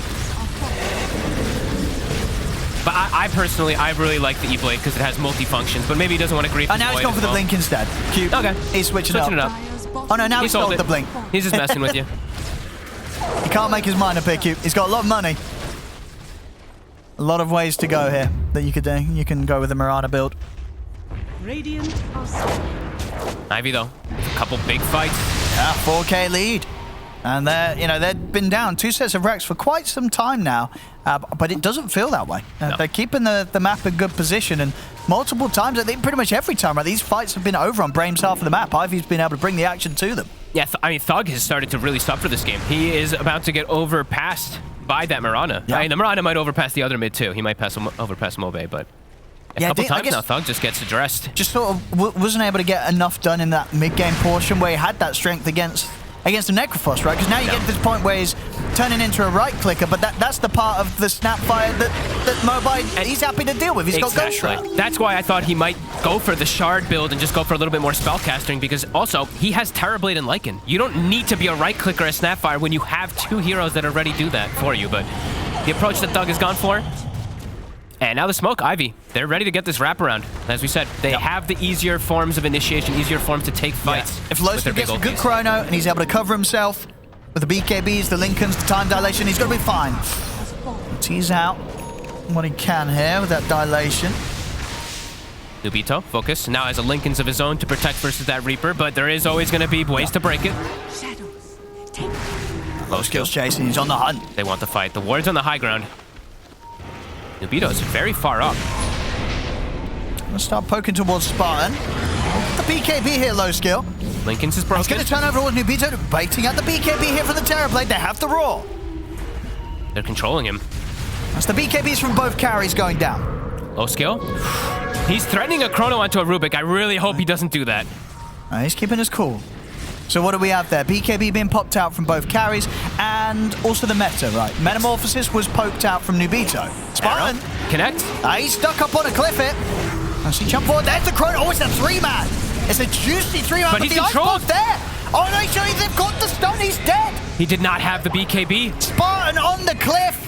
But I personally, I really like the E-Blade because it has multi-functions, but maybe he doesn't want to grief. And now he's gone for the Blink instead. Cube. Okay. He's switching it up. Oh no, now he's sold the Blink. He's just messing with you. He can't make his mind up here, Cube. He's got a lot of money. A lot of ways to go here that you could do. You can go with the Mirana build. Radiant Ivy though, a couple big fights. Yeah, 4K lead. And they've been down 2 sets of Rex for quite some time now, but it doesn't feel that way. No. They're keeping the map in good position, and multiple times, I think pretty much every time, right, these fights have been over on Brame's half of the map. Ivy's been able to bring the action to them. Yeah, I mean, Thug has started to really suffer this game. He is about to get overpassed by that Mirana. Yeah. I mean, the Mirana might overpass the other mid too. He might overpass Mobe, but a couple times now, Thug just gets addressed. Just sort of wasn't able to get enough done in that mid-game portion where he had that strength against the Necrophos, right? Because now you get to this point where he's turning into a right-clicker, but that's the part of the Snapfire that Mobile, he's happy to deal with. He's got Ghost Shroud. That's why I thought he might go for the Shard build and just go for a little bit more spellcasting, because also, he has Terrorblade and Lycan. You don't need to be a right-clicker or a Snapfire when you have 2 heroes that already do that for you, but the approach that Thug has gone for, and now the Smoke, Ivy, they're ready to get this wraparound. As we said, they have the easier forms of initiation, easier forms to take fights. If Lowski gets a good chrono and he's able to cover himself with the BKBs, the Lincolns, the time dilation, he's going to be fine. Tease out what he can here with that dilation. Nubito, focus, now has a Lincolns of his own to protect versus that Reaper, but there is always going to be ways to break it. Low skills chasing, he's on the hunt. They want the fight. The ward's on the high ground. Nubito is very far up. Let's start poking towards Spartan. The BKB here, low skill. Lincoln's is broken. He's going to turn over towards Nubito, baiting out the BKB here from the Terrorblade. They have the Roar. They're controlling him. That's the BKBs from both carries going down. Low skill. He's threatening a chrono onto a Rubik. I really hope he doesn't do that. He's keeping his cool. So what do we have there? BKB being popped out from both carries, and also the meta, right? Metamorphosis was poked out from Nubito. Spartan. Arrow. Connect. He's stuck up on a cliff here. As he jump forward, there's the chrono. Oh, it's a 3-man. It's a juicy 3-man, but the Iceball's there. Oh, no, they've got the stun. He's dead. He did not have the BKB. Spartan on the cliff.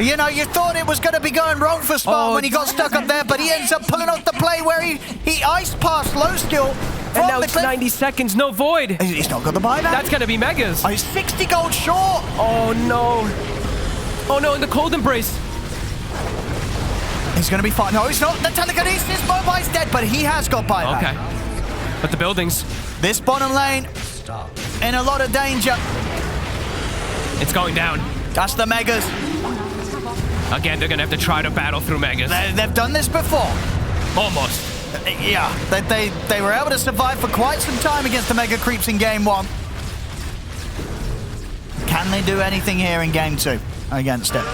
You know, you thought it was going to be going wrong for Spartan when he got stuck up there, but he ends up pulling off the play where he iced past low skill. And now it's 90 seconds, no void. He's not got the buyback. That's going to be Megas. Oh, he's 60 gold short. Oh, no. Oh, no, in the cold embrace. He's going to be fine. No, he's not. The telekinesis Mobile's dead, but he has got buyback. Okay. But the buildings. This bottom lane in a lot of danger. It's going down. That's the Megas. Again, they're going to have to try to battle through Megas. They've done this before. Almost. Yeah, they were able to survive for quite some time against the Mega Creeps in Game 1. Can they do anything here in Game 2 against it?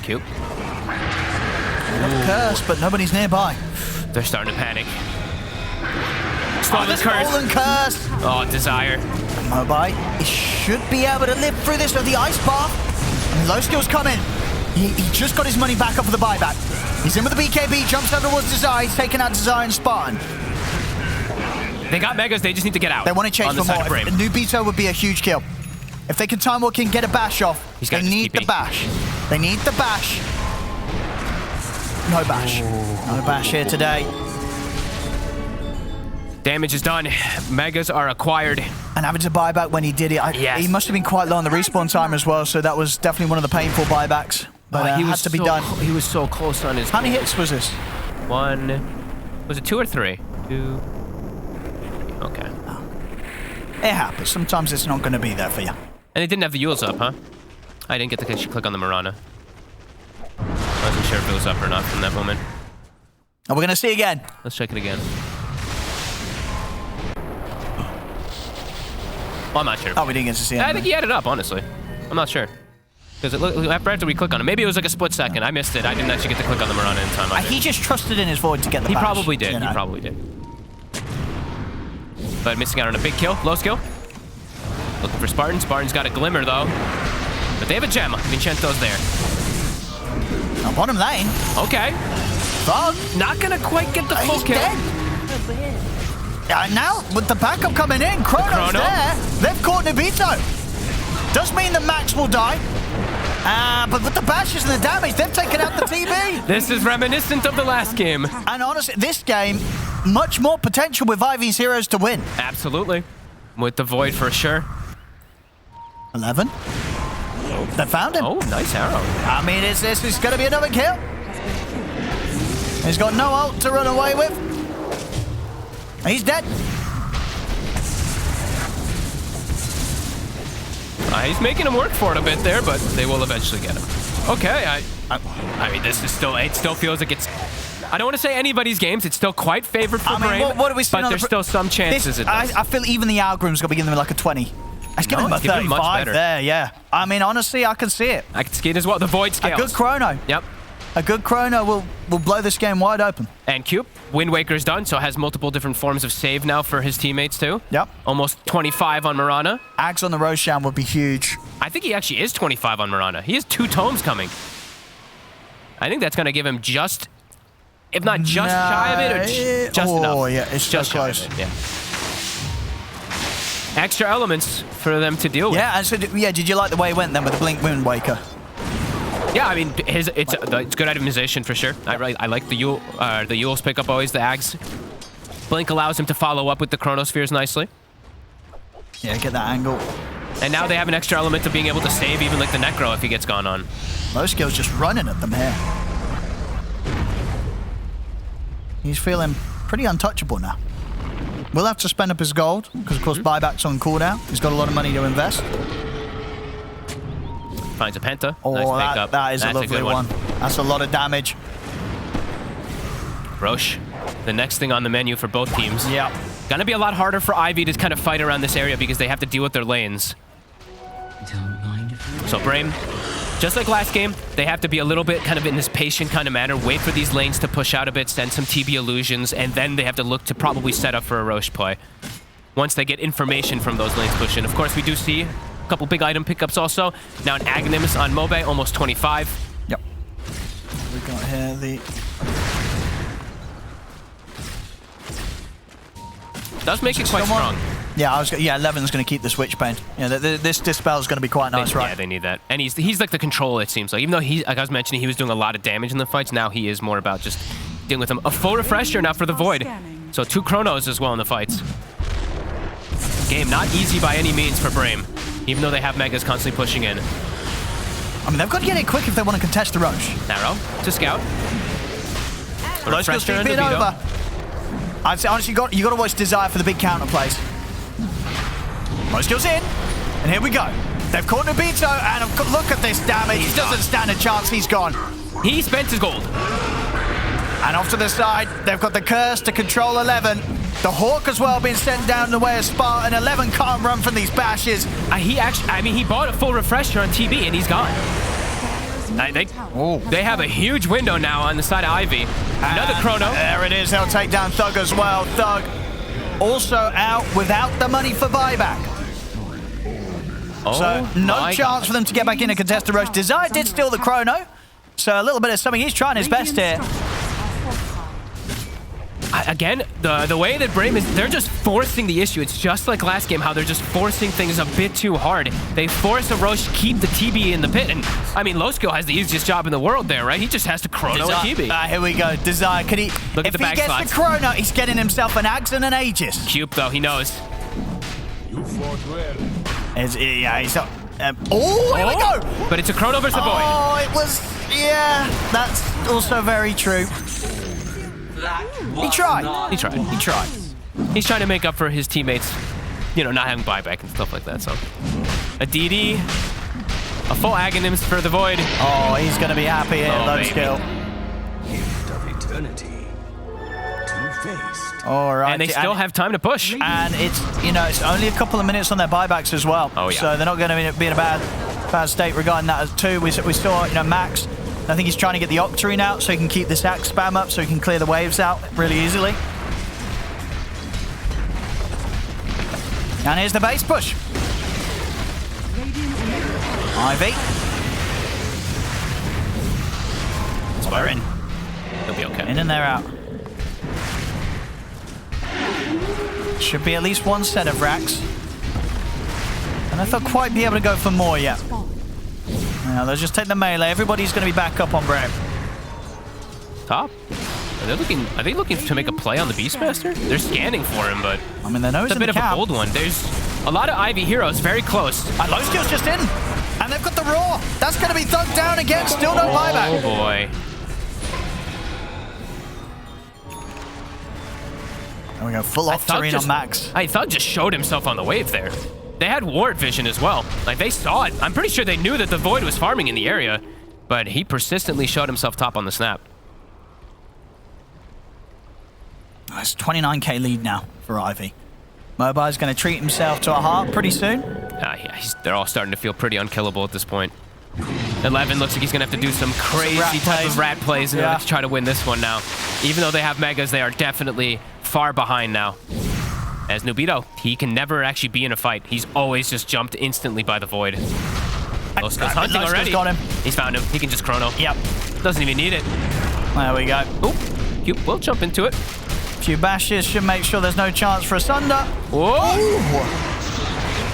Cute. Curse, but nobody's nearby. They're starting to panic. Stolen Curse. Oh, Desire. Mobile, he should be able to live through this with the Ice Bar. I mean, low skills coming. He just got his money back off of the buyback. He's in with the BKB, jumps down towards Desire. He's taking out Desire and Spartan. They got Megas, they just need to get out. They want to chase for more. A new Beto would be a huge kill. If they can time walk in, get a bash off, they need the bash. They need the bash. No bash. No bash here today. Damage is done. Megas are acquired. And having to buy back when he did it, he must have been quite low on the respawn time as well, so that was definitely one of the painful buybacks. But he had to be done. He was so close on his... How many hits was this? 1... Was it 2 or 3? 2... Okay. Oh. It happens. Sometimes it's not going to be there for you. And it didn't have the Yules up, huh? I didn't get to click on the Mirana. I wasn't sure if it was up or not from that moment. And we're going to see again. Let's check it again. Well, I'm not sure. Oh, we didn't get to see it. I think he had it up, honestly. I'm not sure. Because after we click on it, maybe it was like a split second. I missed it. I didn't actually get to click on the Mirana in time. He just trusted in his void to get the bash. He probably did. You know? He probably did. But missing out on a big kill. Low skill. Looking for Spartan. Spartan's got a glimmer, though. But they have a gem. Vincento's there. Now, bottom lane. Okay. Thug. Not going to quite get the full kill. Dead. Now, with the backup coming in, Chrono's there. They've caught Nobito. Does mean that Max will die. But with the bashes and the damage, they've taken out the TB. This is reminiscent of the last game. And honestly, this game, much more potential with Ivy's heroes to win. Absolutely. With the Void for sure. 11. They found him. Oh, nice arrow. I mean, this is going to be another kill. He's got no ult to run away with. He's dead. He's making him work for it a bit there, but they will eventually get him. Okay, I mean, this is still, it still feels like it's, I don't want to say anybody's games, it's still quite favored for Brame, what are we but there's still some chances I feel even the algorithm's got to be giving them like a 20. I was giving them a 35 there, yeah. I mean, honestly, I can see it. I can see it as well. The Void scales. A good chrono. Yep. A good chrono will blow this game wide open. And Cube, Wind Waker's done, so has multiple different forms of save now for his teammates too. Yep. Almost 25 on Mirana. Ags on the Roshan would be huge. I think he actually is 25 on Mirana. He has 2 tomes coming. I think that's going to give him just, if not just shy of it, or just enough. Oh, yeah, it's just close. Yeah. Extra elements for them to deal with. Yeah, and so, did you like the way it went then with the Blink Wind Waker? Yeah, I mean, it's good itemization for sure. I like the Yules pick up always, the Ags. Blink allows him to follow up with the Chronospheres nicely. Yeah, get that angle. And now they have an extra element of being able to save even like the Necro if he gets gone on. Low skill's just running at them here. He's feeling pretty untouchable now. We'll have to spend up his gold, because of course buyback's on cooldown. He's got a lot of money to invest. Finds a Penta. Oh, nice that is a lovely one. That's a lot of damage. Roche, the next thing on the menu for both teams. Yeah. Gonna be a lot harder for Ivy to kind of fight around this area because they have to deal with their lanes. So Brame, just like last game, they have to be a little bit kind of in this patient kind of manner, wait for these lanes to push out a bit, send some TB illusions, and then they have to look to probably set up for a Roche play once they get information from those lanes pushing. Of course, we do see a couple big item pickups also. Now an Aghanim on Mobe, almost 25. Yep. We got here the... Does make it quite strong. Yeah, 11's going to keep the switch pain. Yeah, this dispel is going to be quite nice, right? Yeah, they need that. And he's like the controller, it seems like. Even though like I was mentioning, he was doing a lot of damage in the fights, now he is more about just dealing with them. A full refresher now for the Void. So 2 Chronos as well in the fights. Game not easy by any means for Brame, even though they have Megas constantly pushing in. I mean, they've got to get it quick if they want to contest the Roche. Narrow to scout. Low skill's keep it over. I'd say, honestly, you got to watch Desire for the big counter plays. Low skill's in, and here we go. They've caught Nobito, and look at this damage. He doesn't stand a chance. He's gone. He spent his gold. And off to the side, they've got the curse to control 11. The Hawk as well being sent down the way of Spartan. 11 can't run from these bashes. He bought a full refresher on TB, and he's gone. They have a huge window now on the side of Ivy. Another Chrono. There it is. They'll take down Thug as well. Thug also out without the money for buyback. So no chance for them to get back in and contest the Roche. Desire did steal the Chrono, So a little bit of something. He's trying his best here. Again, the way that Brame is, they're just forcing the issue. It's just like last game, how they're just forcing things a bit too hard. They force a Roche to keep the TB in the pit. And, I mean, Losko has the easiest job in the world there, right? He just has to chrono a TB. Here we go. Desire, could he... Look at the back slots. If he gets the chrono, he's getting himself an Axe and an Aegis. Cube, though, he knows. You fought well. Yeah, he's not... here we go! But it's a chrono versus a Void. Oh, it was... Yeah, that's also very true. He tried. He tried. He tried. He's trying to make up for his teammates, you know, not having buyback and stuff like that. So, a DD, a full Aghanim's for the Void. Oh, he's going to be happy here, low skill. Gift of eternity. Two-faced. All right. And they still have time to push. And it's, you know, it's only a couple of minutes on their buybacks as well. Oh, yeah. So they're not going to be in a bad state regarding that as too. We saw, you know, Max. I think he's trying to get the Octarine out so he can keep this Axe spam up so he can clear the waves out really easily. And here's the base push. Ivy. Spire in. He'll be okay. In and they're out. Should be at least one set of racks. And I thought quite be able to go for more yet. Now they'll just take the melee. Everybody's going to be back up on Brame. Top? Are they looking to make a play on the Beastmaster? They're scanning for him, but I mean, they know it's a bit of a bold one. There's a lot of Ivy heroes very close. And Low Skill's just in. And they've got the Roar. That's going to be thugged down again. Still no buyback. Oh, boy. There we go. Full Octarine on Max. Thug just showed himself on the wave there. They had ward vision as well. Like, they saw it. I'm pretty sure they knew that the Void was farming in the area, but he persistently showed himself top on the snap. It's 29k lead now for Ivy. Mobile's going to treat himself to a heart pretty soon. Yeah, they're all starting to feel pretty unkillable at this point. 11 looks like he's going to have to do some crazy type of rat plays in order to try to win this one now. Even though they have Megas, they are definitely far behind now. As Nubito, he can never actually be in a fight. He's always just jumped instantly by the Void. Losko's hunting already. Got him. He's found him. He can just chrono. Yep. Doesn't even need it. There we go. Oop. Cube will jump into it. Few bashes should make sure there's no chance for a Sunder. Whoa!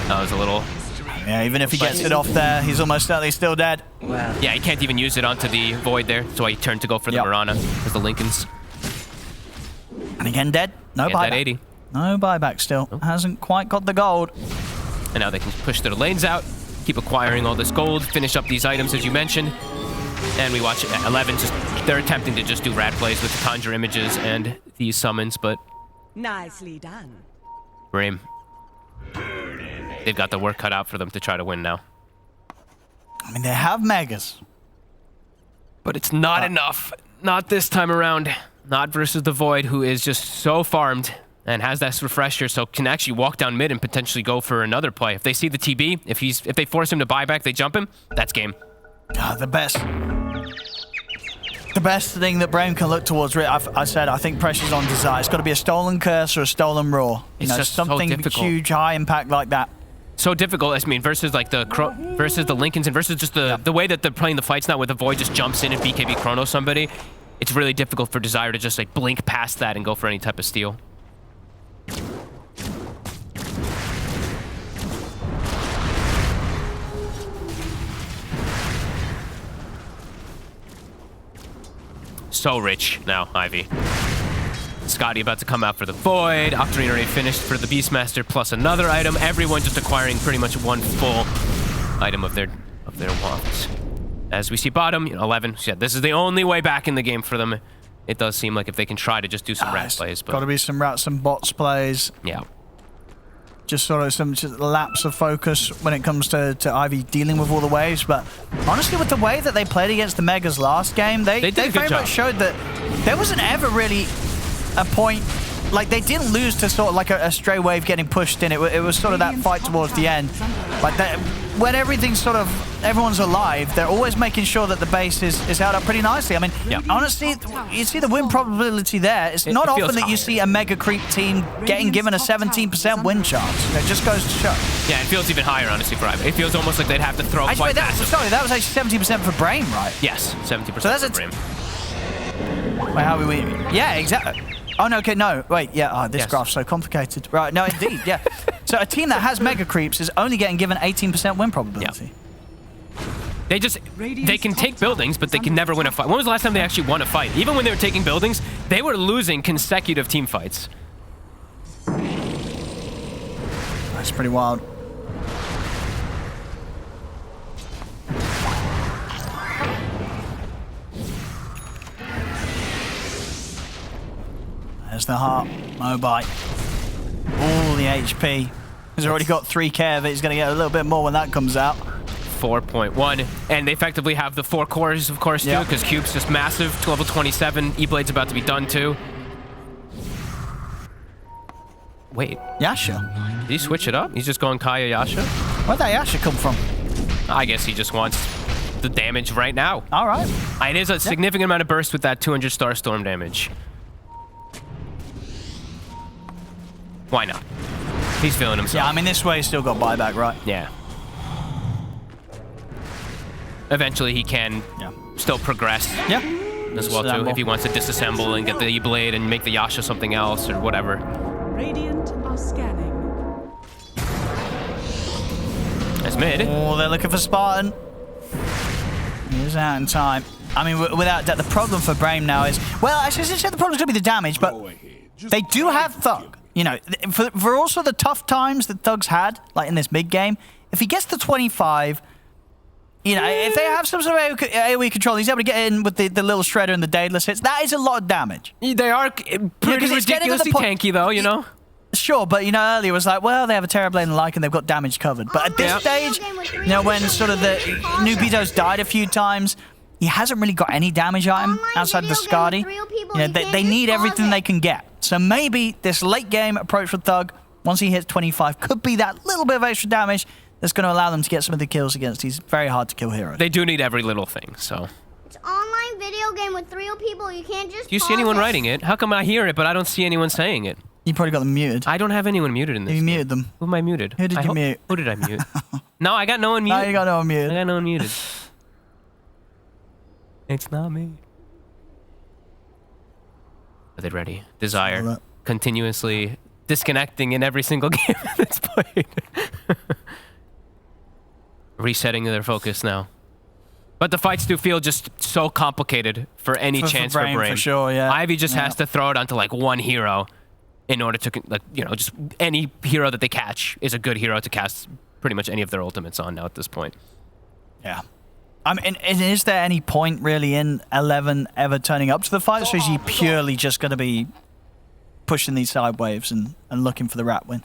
That was a little... Yeah, even if he gets it off there, he's almost certainly still dead. Wow. Yeah, he can't even use it onto the Void there. That's why he turned to go for the Mirana, as the Lincolns. And again, dead. No buyback. That 80. No buyback still. Oh. Hasn't quite got the gold. And now they can push their lanes out, keep acquiring all this gold, finish up these items as you mentioned. And we watch it at 11, they're attempting to just do rat plays with the conjure images and these summons, but... Nicely done. Brame. They've got the work cut out for them to try to win now. I mean, they have Megas. But it's not enough. Not this time around. Not versus the Void, who is just so farmed and has that refresher, so can actually walk down mid and potentially go for another play. If they see the TB, if they force him to buy back, they jump him, that's game. God, the best thing that Brame can look towards, I said, I think pressure's on Desire. It's got to be a stolen curse or a stolen roar. It's just something so difficult. Huge, high impact like that. So difficult, I mean, versus like versus the Lincolns and versus just the way that they're playing the fights now, where the Void just jumps in and BKB chrono somebody. It's really difficult for Desire to just like blink past that and go for any type of steal. So rich now, Ivy. Scotty about to come out for the Void. Octarine already finished for the Beastmaster, plus another item. Everyone just acquiring pretty much one full item of their wants. As we see bottom, 11. Yeah, this is the only way back in the game for them. It does seem like if they can try to just do some rat plays. But got to be some rats and bots plays. Yeah. Just sort of some lapse of focus when it comes to Ivy dealing with all the waves. But honestly, with the way that they played against the Megas last game, they very much showed that there wasn't ever really a point, like they didn't lose to sort of like a stray wave getting pushed in. It was sort of that fight towards the end. Like that, when everything sort of everyone's alive, they're always making sure that the base is held up pretty nicely. I mean, honestly, you see the win probability there. It's not often that you see a mega creep team getting given a 17% win chance. It just goes to show. Yeah, it feels even higher, honestly, for Ivy. It feels almost like they'd have to throw quite massive. Sorry, that was actually 70% for Brame, right? Yes, 70% for Brame. Wait, how are we? Yeah, exactly. Oh, no, okay, no. Wait, yeah, this graph's so complicated. Right, no, indeed, yeah. So a team that has mega creeps is only getting given 18% win probability. They can take buildings, but they can never win a fight. When was the last time they actually won a fight? Even when they were taking buildings, they were losing consecutive team fights. That's pretty wild. There's the heart. Mobile. All the HP. He's already got 3k of it. He's going to get a little bit more when that comes out. 4.1. And they effectively have the 4 cores, of course, too, because Cube's just massive. Level 27. E-Blade's about to be done, too. Wait. Yasha. Did he switch it up? He's just going Kaya Yasha? Where'd that Yasha come from? I guess he just wants the damage right now. All right. It is a significant amount of burst with that 200 star storm damage. Why not? He's feeling himself. Yeah, I mean, this way he's still got buyback, right? Yeah. Eventually he can still progress. Yeah. As well, too, if he wants to disassemble and get the E-Blade and make the Yasha something else or whatever. Radiant are scanning. That's mid. Oh, they're looking for Spartan. He's out in time. I mean, without doubt, the problem for Brame now is... Well, actually, the problem's going to be the damage, but they do have Thug. You know, for also the tough times that Thug's had, like in this mid-game, if he gets to 25... You know, if they have some sort of AoE control, he's able to get in with the little shredder and the Daedalus hits. That is a lot of damage. They are pretty ridiculously tanky, though, you know? Sure, but, you know, earlier it was like, well, they have a Terrorblade and Lycan, they've got damage covered. But at this stage, you know, when sort of the Nubido's died a few times, he hasn't really got any damage on him outside the Skadi. You know, they need everything they can get. So maybe this late game approach with Thug, once he hits 25, could be that little bit of extra damage that's going to allow them to get some of the kills against these very hard to kill heroes. They do need every little thing, so. It's an online video game with real people. You can't just. Do you see anyone writing it? How come I hear it, but I don't see anyone saying it? You probably got them muted. I don't have anyone muted in this. You muted them. Who am I muted? Who did you mute? Who did I mute? No, I got no one muted. No, you got no one muted. I got no one muted. It's not me. Are they ready? Desire. Continuously disconnecting in every single game that's played. Resetting their focus now. But the fights do feel just so complicated for any chance for Brame. For sure, yeah. Ivy just has to throw it onto like one hero in order to, like, you know, just any hero that they catch is a good hero to cast pretty much any of their ultimates on now at this point. Yeah. I mean, and is there any point really in 11 ever turning up to the fight, or is he purely just going to be pushing these side waves and looking for the rat win?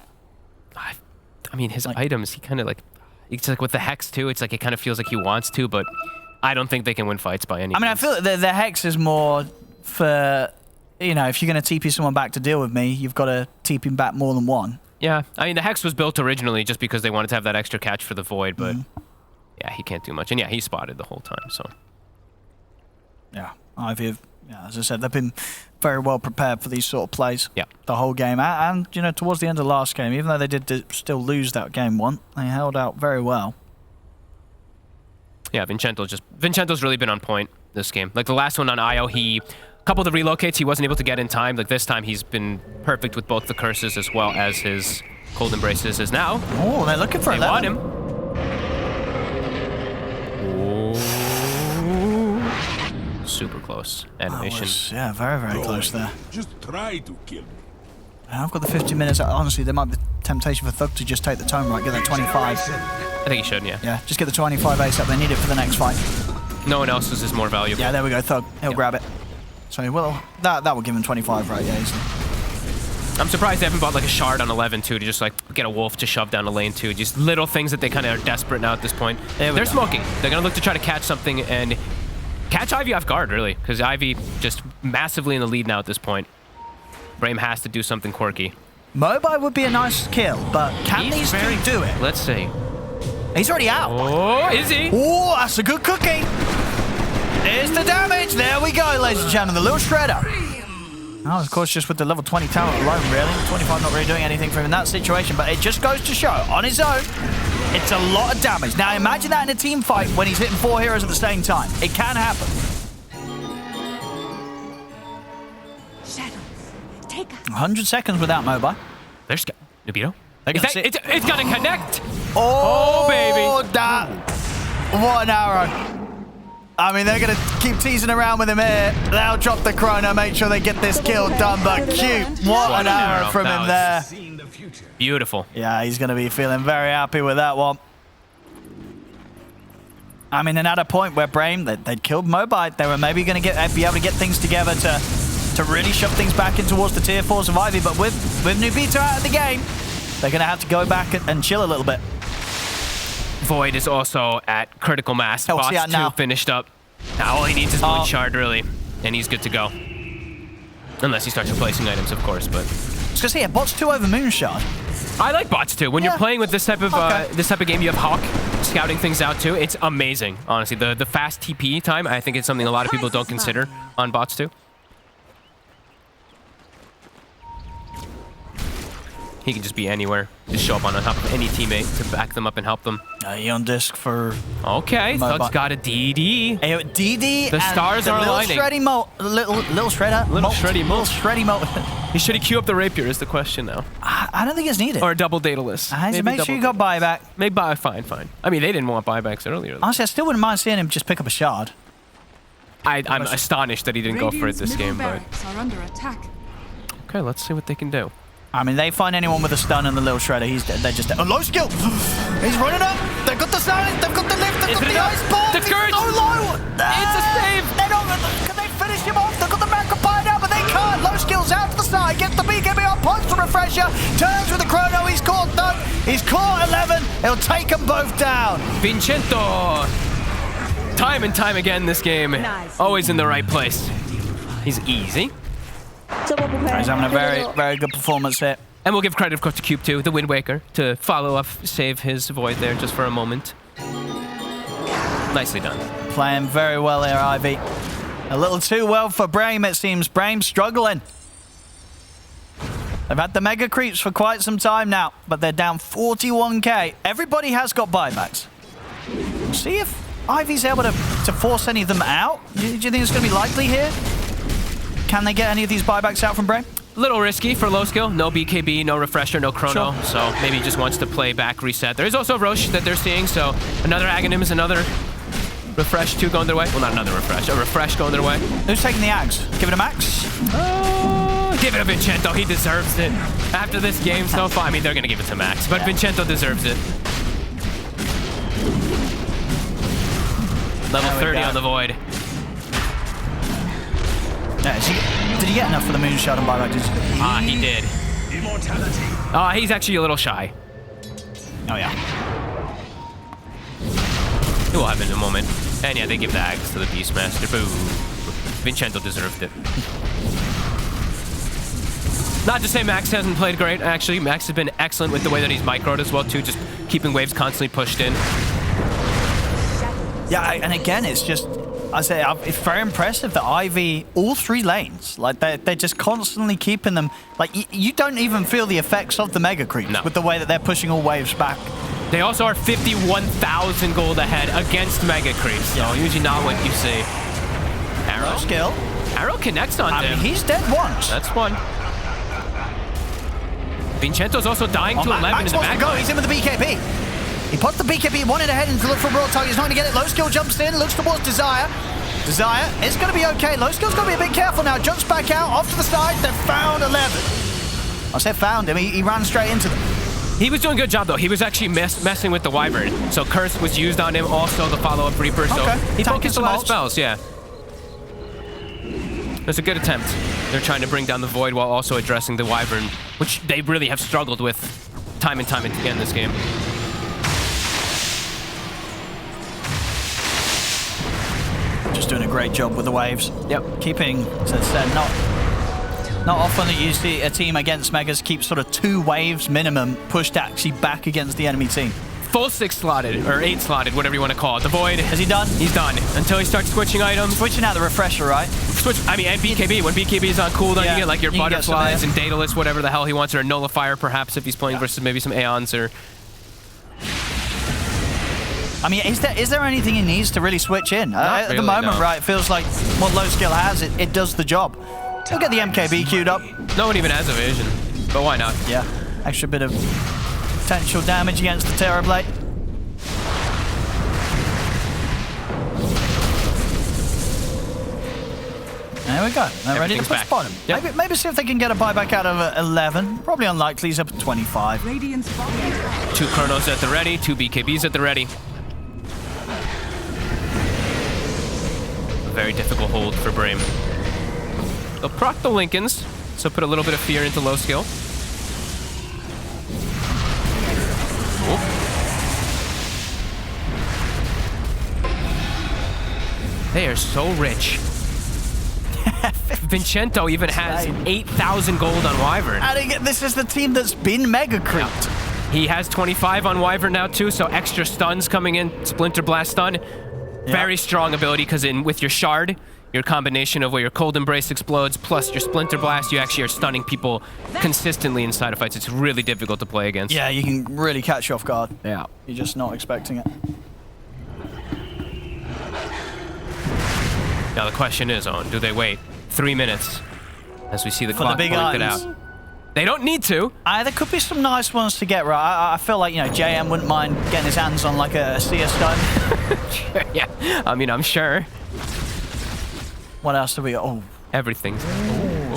I mean, his items, he kind of like... It's like with the Hex, too, it's like it kind of feels like he wants to, but I don't think they can win fights by any means. I mean, I feel like the Hex is more for, you know, if you're going to TP someone back to deal with me, you've got to TP him back more than one. Yeah, I mean, the Hex was built originally just because they wanted to have that extra catch for the Void, but yeah, he can't do much. And yeah, he spotted the whole time, so. Yeah, Ivy, as I said, they've been very well prepared for these sort of plays the whole game. And, you know, towards the end of the last game, even though they did still lose that game one, they held out very well. Yeah, Vincento's really been on point this game. Like the last one on IO, a couple of the relocates he wasn't able to get in time. Like this time he's been perfect with both the curses as well as his cold embraces is now. Oh, they're looking for 11. They want him. Super close animation. Yeah, very, very close there. Just try to kill me. I've got the 50 minutes. Honestly, there might be temptation for Thug to just take the tome right, get that 25. I think he should, yeah. Yeah, just get the 25 ace up. They need it for the next fight. No one else's is more valuable. Yeah, there we go, Thug. He'll grab it. So, well, that will give him 25, right? Yeah, easily. I'm surprised they haven't bought like a shard on 11 too, to just like get a wolf to shove down the lane too. Just little things that they kind of are desperate now at this point. They're smoking. They're gonna look to try to catch something and catch Ivy off guard, really, because Ivy just massively in the lead now at this point. Brame has to do something quirky. Mobile would be a nice kill, but can these two do it? Let's see. He's already out. Oh, is he? Oh, that's a good cookie. Here's the damage. There we go, ladies and gentlemen. The little shredder. Oh, of course, just with the level 20 talent alone, really. 25 not really doing anything for him in that situation, but it just goes to show, on his own, it's a lot of damage. Now, imagine that in a team fight when he's hitting 4 heroes at the same time. It can happen. Shadows, take us. 100 seconds without mobile. There's Nubito. It's gonna connect. Oh, baby. That. What an arrow. I mean, they're going to keep teasing around with him here. They'll drop the chrono, make sure they get this kill done, but cute. What an arrow from him there. Beautiful. Yeah, he's going to be feeling very happy with that one. I mean, and at a point where Brame, they'd killed Mobite, they were maybe going to be able to get things together to really shove things back in towards the tier 4 survivor, but with Nubito out of the game, they're going to have to go back and chill a little bit. Void is also at critical mass. Bots 2 finished up. Now all he needs is one shard, really, and he's good to go. Unless he starts replacing items, of course, but... It's because, yeah, Bots 2 over Moonshard. I like Bots 2. When you're playing with this type of game, you have Hawk scouting things out, too. It's amazing, honestly. The fast TP time, I think it's something a lot of people don't consider on Bots 2. He can just be anywhere. Just show up on top of any teammate to back them up and help them. He on disc for... Okay, Thug's got a DD. DD. The stars are aligning. Little shredder. Little shreddy mo. Little shreddy mo. Should he queue up the rapier is the question now. I don't think it's needed. Or a double dataless. Make sure you got buyback. Maybe fine. I mean, they didn't want buybacks earlier. Honestly, I still wouldn't mind seeing him just pick up a shard. I'm astonished that he didn't go for it this game, but... Are under attack. Okay, let's see what they can do. I mean, they find anyone with a stun and the little shredder, they're just dead. Oh, low skill! He's running up! They've got the silence, they've got the lift, they've got the ice ball! The Scourge! So low! It's a save! Can they finish him off? They've got the Macropie now, but they can't! Low skill's out to the side, gets the BKB on, points for Refresher, turns with the chrono, he's caught Thug, he's caught 11, he'll take them both down! Vincento! Time and time again this game, always in the right place. He's easy. He's having a very, very good performance here. And we'll give credit, of course, to Cube 2, the Wind Waker, to follow up, save his Void there just for a moment. Nicely done. Playing very well here, Ivy. A little too well for Brame, it seems. Brame struggling. They've had the mega creeps for quite some time now, but they're down 41k. Everybody has got buybacks. We'll see if Ivy's able to force any of them out. Do you think it's going to be likely here? Can they get any of these buybacks out from Brame? Little risky for low skill. No BKB, no refresher, no chrono. Sure. So maybe he just wants to play back, reset. There is also a Roche that they're seeing, so another Aghanim is another refresh 2 going their way. Well, not another refresh, a refresh going their way. Who's taking the Ags? Give it a Max? Give it a Vincento, he deserves it. After this game so far, I mean, they're gonna give it to Max, but Vincento deserves it. Level 30 on the Void. Yeah, did he get enough for the Moonshot and buyback? He did. Immortality. He's actually a little shy. Oh, yeah. It will happen in a moment. And yeah, they give the Axe to the Beastmaster. Boo. Vincento deserved it. Not to say Max hasn't played great, actually. Max has been excellent with the way that he's microed as well, too, just keeping waves constantly pushed in. Yeah, and again, it's just... I say it's very impressive that Ivy, all 3 lanes, like they're just constantly keeping them. Like you don't even feel the effects of the mega creeps with the way that they're pushing all waves back. They also are 51,000 gold ahead against mega creeps, so usually not what you see. Arrow skill. Arrow connects on him. He's dead once. That's one. Vincento's also dying to 11 Max in the back. He's in with the BKB. He popped the BKB, wanted ahead and to look for a broad target. He's not going to get it. Low skill jumps in, looks towards Desire. Desire is going to be okay. Low skill's got to be a bit careful now. Jumps back out, off to the side. They've found 11. I said found him. He ran straight into them. He was doing a good job, though. He was actually messing with the Wyvern. So Curse was used on him, also the follow-up Reaper. So he focused a lot of spells, yeah. It was a good attempt. They're trying to bring down the Void while also addressing the Wyvern, which they really have struggled with time and time again in this game. Just doing a great job with the waves. Yep. Keeping, as I said, not often that you see a team against Megas keep sort of 2 waves minimum pushed actually back against the enemy team. full 6 slotted, or 8 slotted, whatever you want to call it. The Void. Is he done? He's done. Until he starts switching items. Switching out the refresher, right? I mean, and BKB. When BKB is on cooldown, you get like your butterflies and Daedalus, whatever the hell he wants, or a nullifier perhaps if he's playing versus maybe some Aeons or... I mean, is there anything he needs to really switch in? At the moment, no. right, it feels like what low skill has, it does the job. We'll get the MKB queued up. No one even has evasion, but why not? Yeah, extra bit of potential damage against the Terrorblade. There we go. They're ready to push bottom. Yep. Maybe see if they can get a buyback out of 11. Probably unlikely. He's up at 25. 2 Chronos at the ready, 2 BKBs at the ready. A very difficult hold for Brame. They'll proc the Lincolns, so put a little bit of fear into low skill. Oh. They are so rich. Vincento even has 8,000 gold on Wyvern. And this is the team that's been mega creeped. He has 25 on Wyvern now too, so extra stuns coming in. Splinter Blast stun. Very strong ability because with your Shard, your combination of where your Cold Embrace explodes plus your Splinter Blast, you actually are stunning people consistently inside of fights. It's really difficult to play against. Yeah, you can really catch you off guard. Yeah. You're just not expecting it. Now the question is, do they wait 3 minutes as we see the clock pointed out? They don't need to. There could be some nice ones to get right. I feel like, JM wouldn't mind getting his hands on like a Seer Stone. Yeah, I mean, I'm sure. What else do we got? Oh, everything's.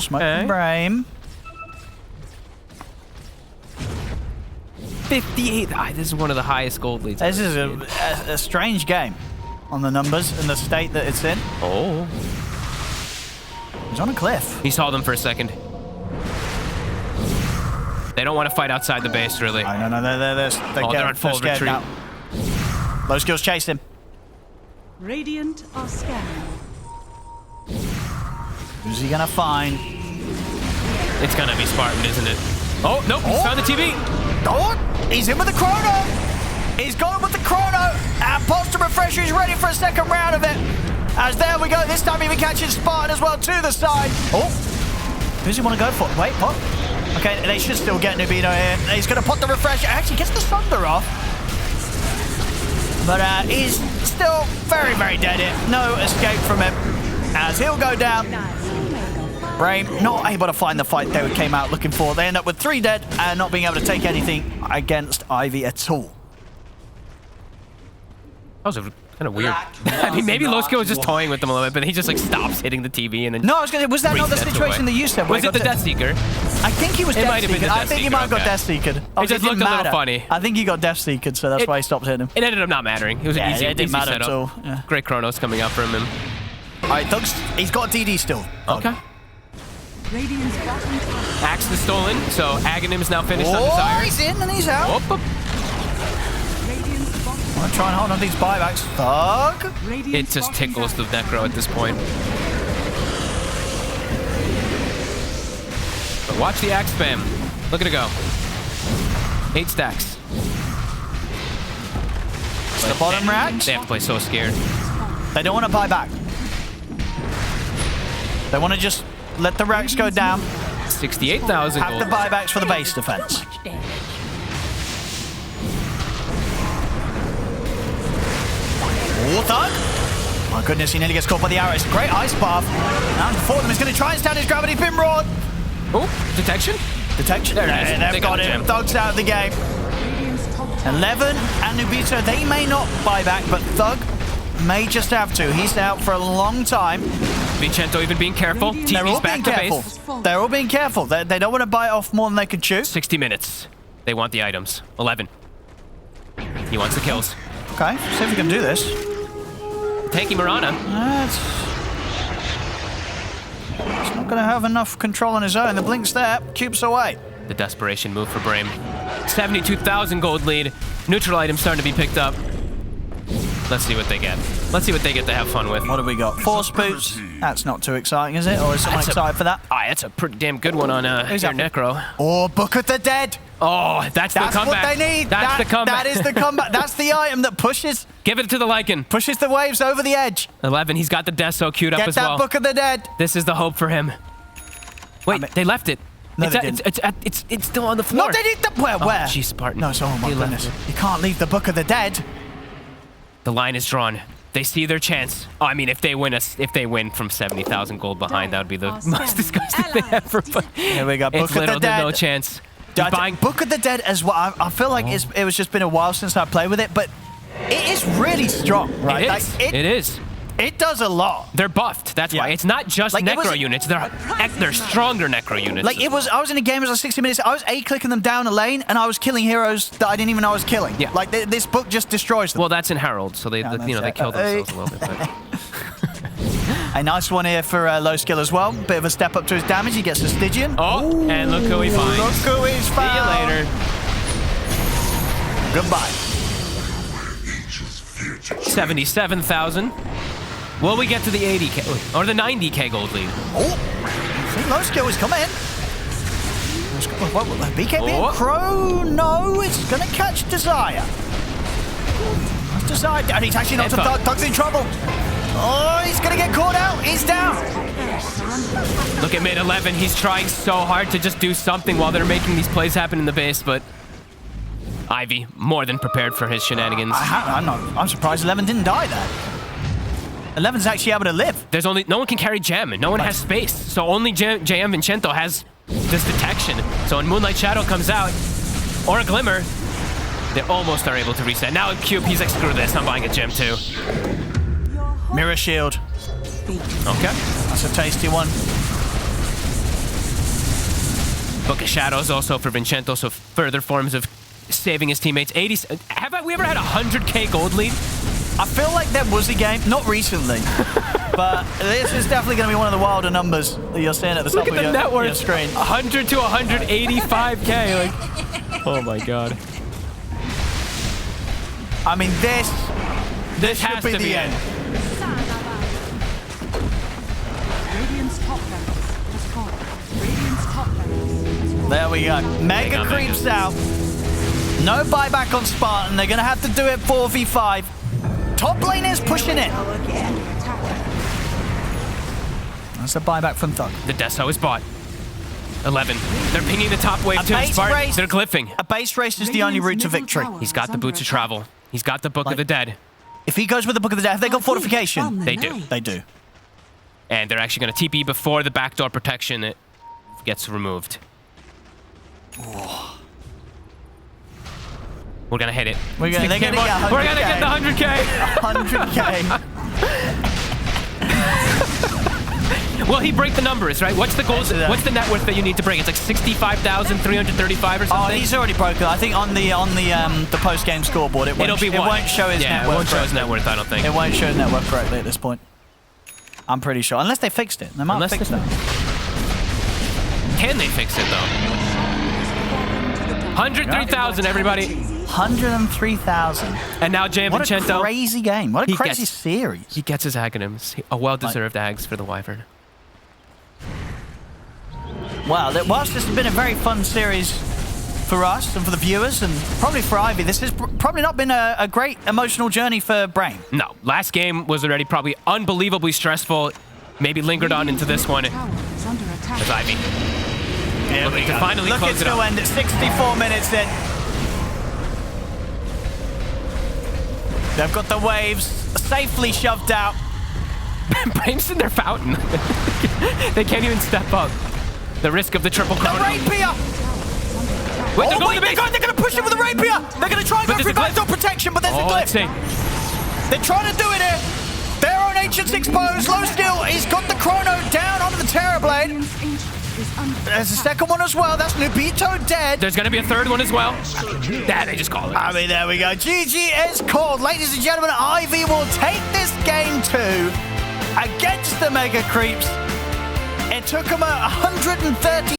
Smoke and Brame. 58. This is one of the highest gold leads. This is a strange game on the numbers and the state that it's in. Oh. He's on a cliff. He saw them for a second. They don't want to fight outside the base, really. No, they're on full retreat. Now. Low skills chase him. Radiant are scanning. Who's he gonna find? It's gonna be Spartan, isn't it? Oh, nope, he's found the TV. Oh, he's in with the Chrono. He's going with the Chrono. And Posture Refresher is ready for a second round of it. As there we go. This time he even catches Spartan as well to the side. Oh, who's he want to go for? Wait, what? Okay, they should still get Nubino here. He's going to put the Refresher. Actually gets the Thunder off. But he's still very, very dead here. No escape from him. As he'll go down. Brame not able to find the fight they came out looking for. They end up with 3 dead and not being able to take anything against Ivy at all. That was kind of weird. I mean, maybe low skill was just toying with them a little bit, but he just like stops hitting the TV and then. No, I was gonna say, was that not the situation that you said? Was it the Death Seeker? I think he was Death Seeker. I think he might have got Death Seeker. It just looked a little funny. I think he got Death Seeker, so that's why he stopped hitting him. It ended up not mattering. It was an easy, it didn't matter setup. at all. Yeah. Great Chronos coming out from him. All right, Thug's, he's got a DD still. Okay. Axe is stolen, so Aghanim's now finished on Desire. He's in and he's out. Whoop. I'm gonna try and hold on these buybacks. Thug. It just tickles the Necro at this point. But watch the axe spam. Look at it go. 8 stacks. The bottom racks. They have to play so scared. They don't want to buy back. They want to just let the racks go down. 68,000 Have the buybacks for the base defense. Oh, Thug. My goodness, he nearly gets caught by the arrows. Great ice path. And for them, he's going to try and stand his gravity pinrod. Oh, detection? Detection. There it is. They've got him. Thug's out of the game. 11 and Nubito, they may not buy back, but Thug may just have to. He's out for a long time. Vincento even being careful. They're all being careful. They're all being careful. They don't want to bite off more than they can chew. 60 minutes. They want the items. 11. He wants the kills. Okay, see if we can do this. Tanky Mirana. He's not going to have enough control on his own. The blink's there. Cube's away. The desperation move for Brame. 72,000 gold lead. Neutral items starting to be picked up. Let's see what they get. Let's see what they get to have fun with. What do we got? Force boots. That's not too exciting, is it? Or is someone excited for that? That's a pretty damn good one on your Necro. Or Book of the Dead. Oh, that's the comeback. What they need. That's the comeback. That is the comeback. That's the item that pushes. Give it to the Lycan. Pushes the waves over the edge. 11, he's got the Deso queued up as well. Get that Book of the Dead. This is the hope for him. Wait, they left it. No, it's still on the floor. No, they need the... Where? Oh, jeez, Spartan. No, oh my goodness. You can't leave the Book of the Dead. The line is drawn. They see their chance. Oh, I mean, if they win from 70,000 gold behind, that would be the most disgusting thing ever. But here we go. Book of the Dead. No chance. Book of the Dead as well. I feel like it was just been a while since I played with it, but it is really strong, right? It is. It does a lot. They're buffed. That's why. It's not just necro units. They're stronger necro units. Like I was in a game, it was like 60 minutes. I was A-clicking them down a lane, and I was killing heroes that I didn't even know I was killing. Yeah. Like this book just destroys them. Well, that's in Herald, so they kill themselves a little bit. But. A nice one here for low skill as well. Bit of a step up to his damage. He gets the Stygian. Oh, and look who he finds. Look who he's found. See you later. Goodbye. 77,000. Will we get to the 80k or the 90k gold lead? Oh, see, low skill is coming. What will BKB? Crow? No, it's gonna catch Desire. That's Desire, and he's actually not. Thug's in trouble. Oh, he's gonna get caught out. He's down. Look at mid 11. He's trying so hard to just do something while they're making these plays happen in the base, but Ivy more than prepared for his shenanigans. I'm surprised 11 didn't die there. 11's actually able to live. There's no one can carry Gem. No one has space. So only JM Vincento has this detection. So when Moonlight Shadow comes out, or a Glimmer, they almost are able to reset. Now Cube, he's like, screw this, I'm buying a Gem too. Mirror Shield. Okay. That's a tasty one. Book of Shadows also for Vincento, so further forms of saving his teammates. 80. Have we ever had a 100k gold lead? I feel like there was a game, not recently, but this is definitely going to be one of the wilder numbers that you're seeing at the top of your screen. 100 to 185k. Like, oh my god. I mean, this has should be to be the end. There we go. Mega creeps out. No buyback on Spartan. They're going to have to do it 4v5. Top lane is pushing it. That's a buyback from Thug. The Deso is bought. 11. They're pinging the top wave too. Spartan, they're glyphing. A base race is the only route to victory. He's got the boots of travel. He's got the Book of the Dead. If he goes with the Book of the Dead, have they got fortification? They do. They do. And they're actually going to TP before the backdoor protection gets removed. Oh. We're going to hit it. We're going to get the 100k. 100k. Will he break the numbers, right? What's the goal? What's the net worth that you need to break? It's like 65,335 or something. Oh, he's already broken. I think on the post-game scoreboard, it won't show his net worth. It won't show his net worth, I don't think. It won't show his net worth correctly at this point. I'm pretty sure, unless they fixed it. They might have fixed it. Can they fix it though? 103,000, everybody. 103,000. And now JM Vincento. What a crazy game. What a crazy series. He gets his acronyms. A well-deserved Ags for the Wyvern. Well, whilst this has been a very fun series for us and for the viewers, and probably for Ivy, this has probably not been a great emotional journey for Brame. No. Last game was already probably unbelievably stressful. Maybe lingered on into this one. As Ivy. Yeah, looking to finally close it up. Look, it's end at 64 minutes in. They've got the waves safely shoved out. Brame's in their fountain. They can't even step up. The risk of the triple chrono. The rapier! Wait, they're going to push it with the rapier! They're going to try and go for backdoor protection, but there's a glyph. Let's see. They're trying to do it here. Their own Ancient's exposed. Low skill. He's got the chrono down onto the Terrorblade. There's a second one as well. That's Nubito dead. There's going to be a third one as well. They just called it. I mean, there we go. GG is called. Ladies and gentlemen, Ivy will take this game 2 against the Mega Creeps. It took them 113,000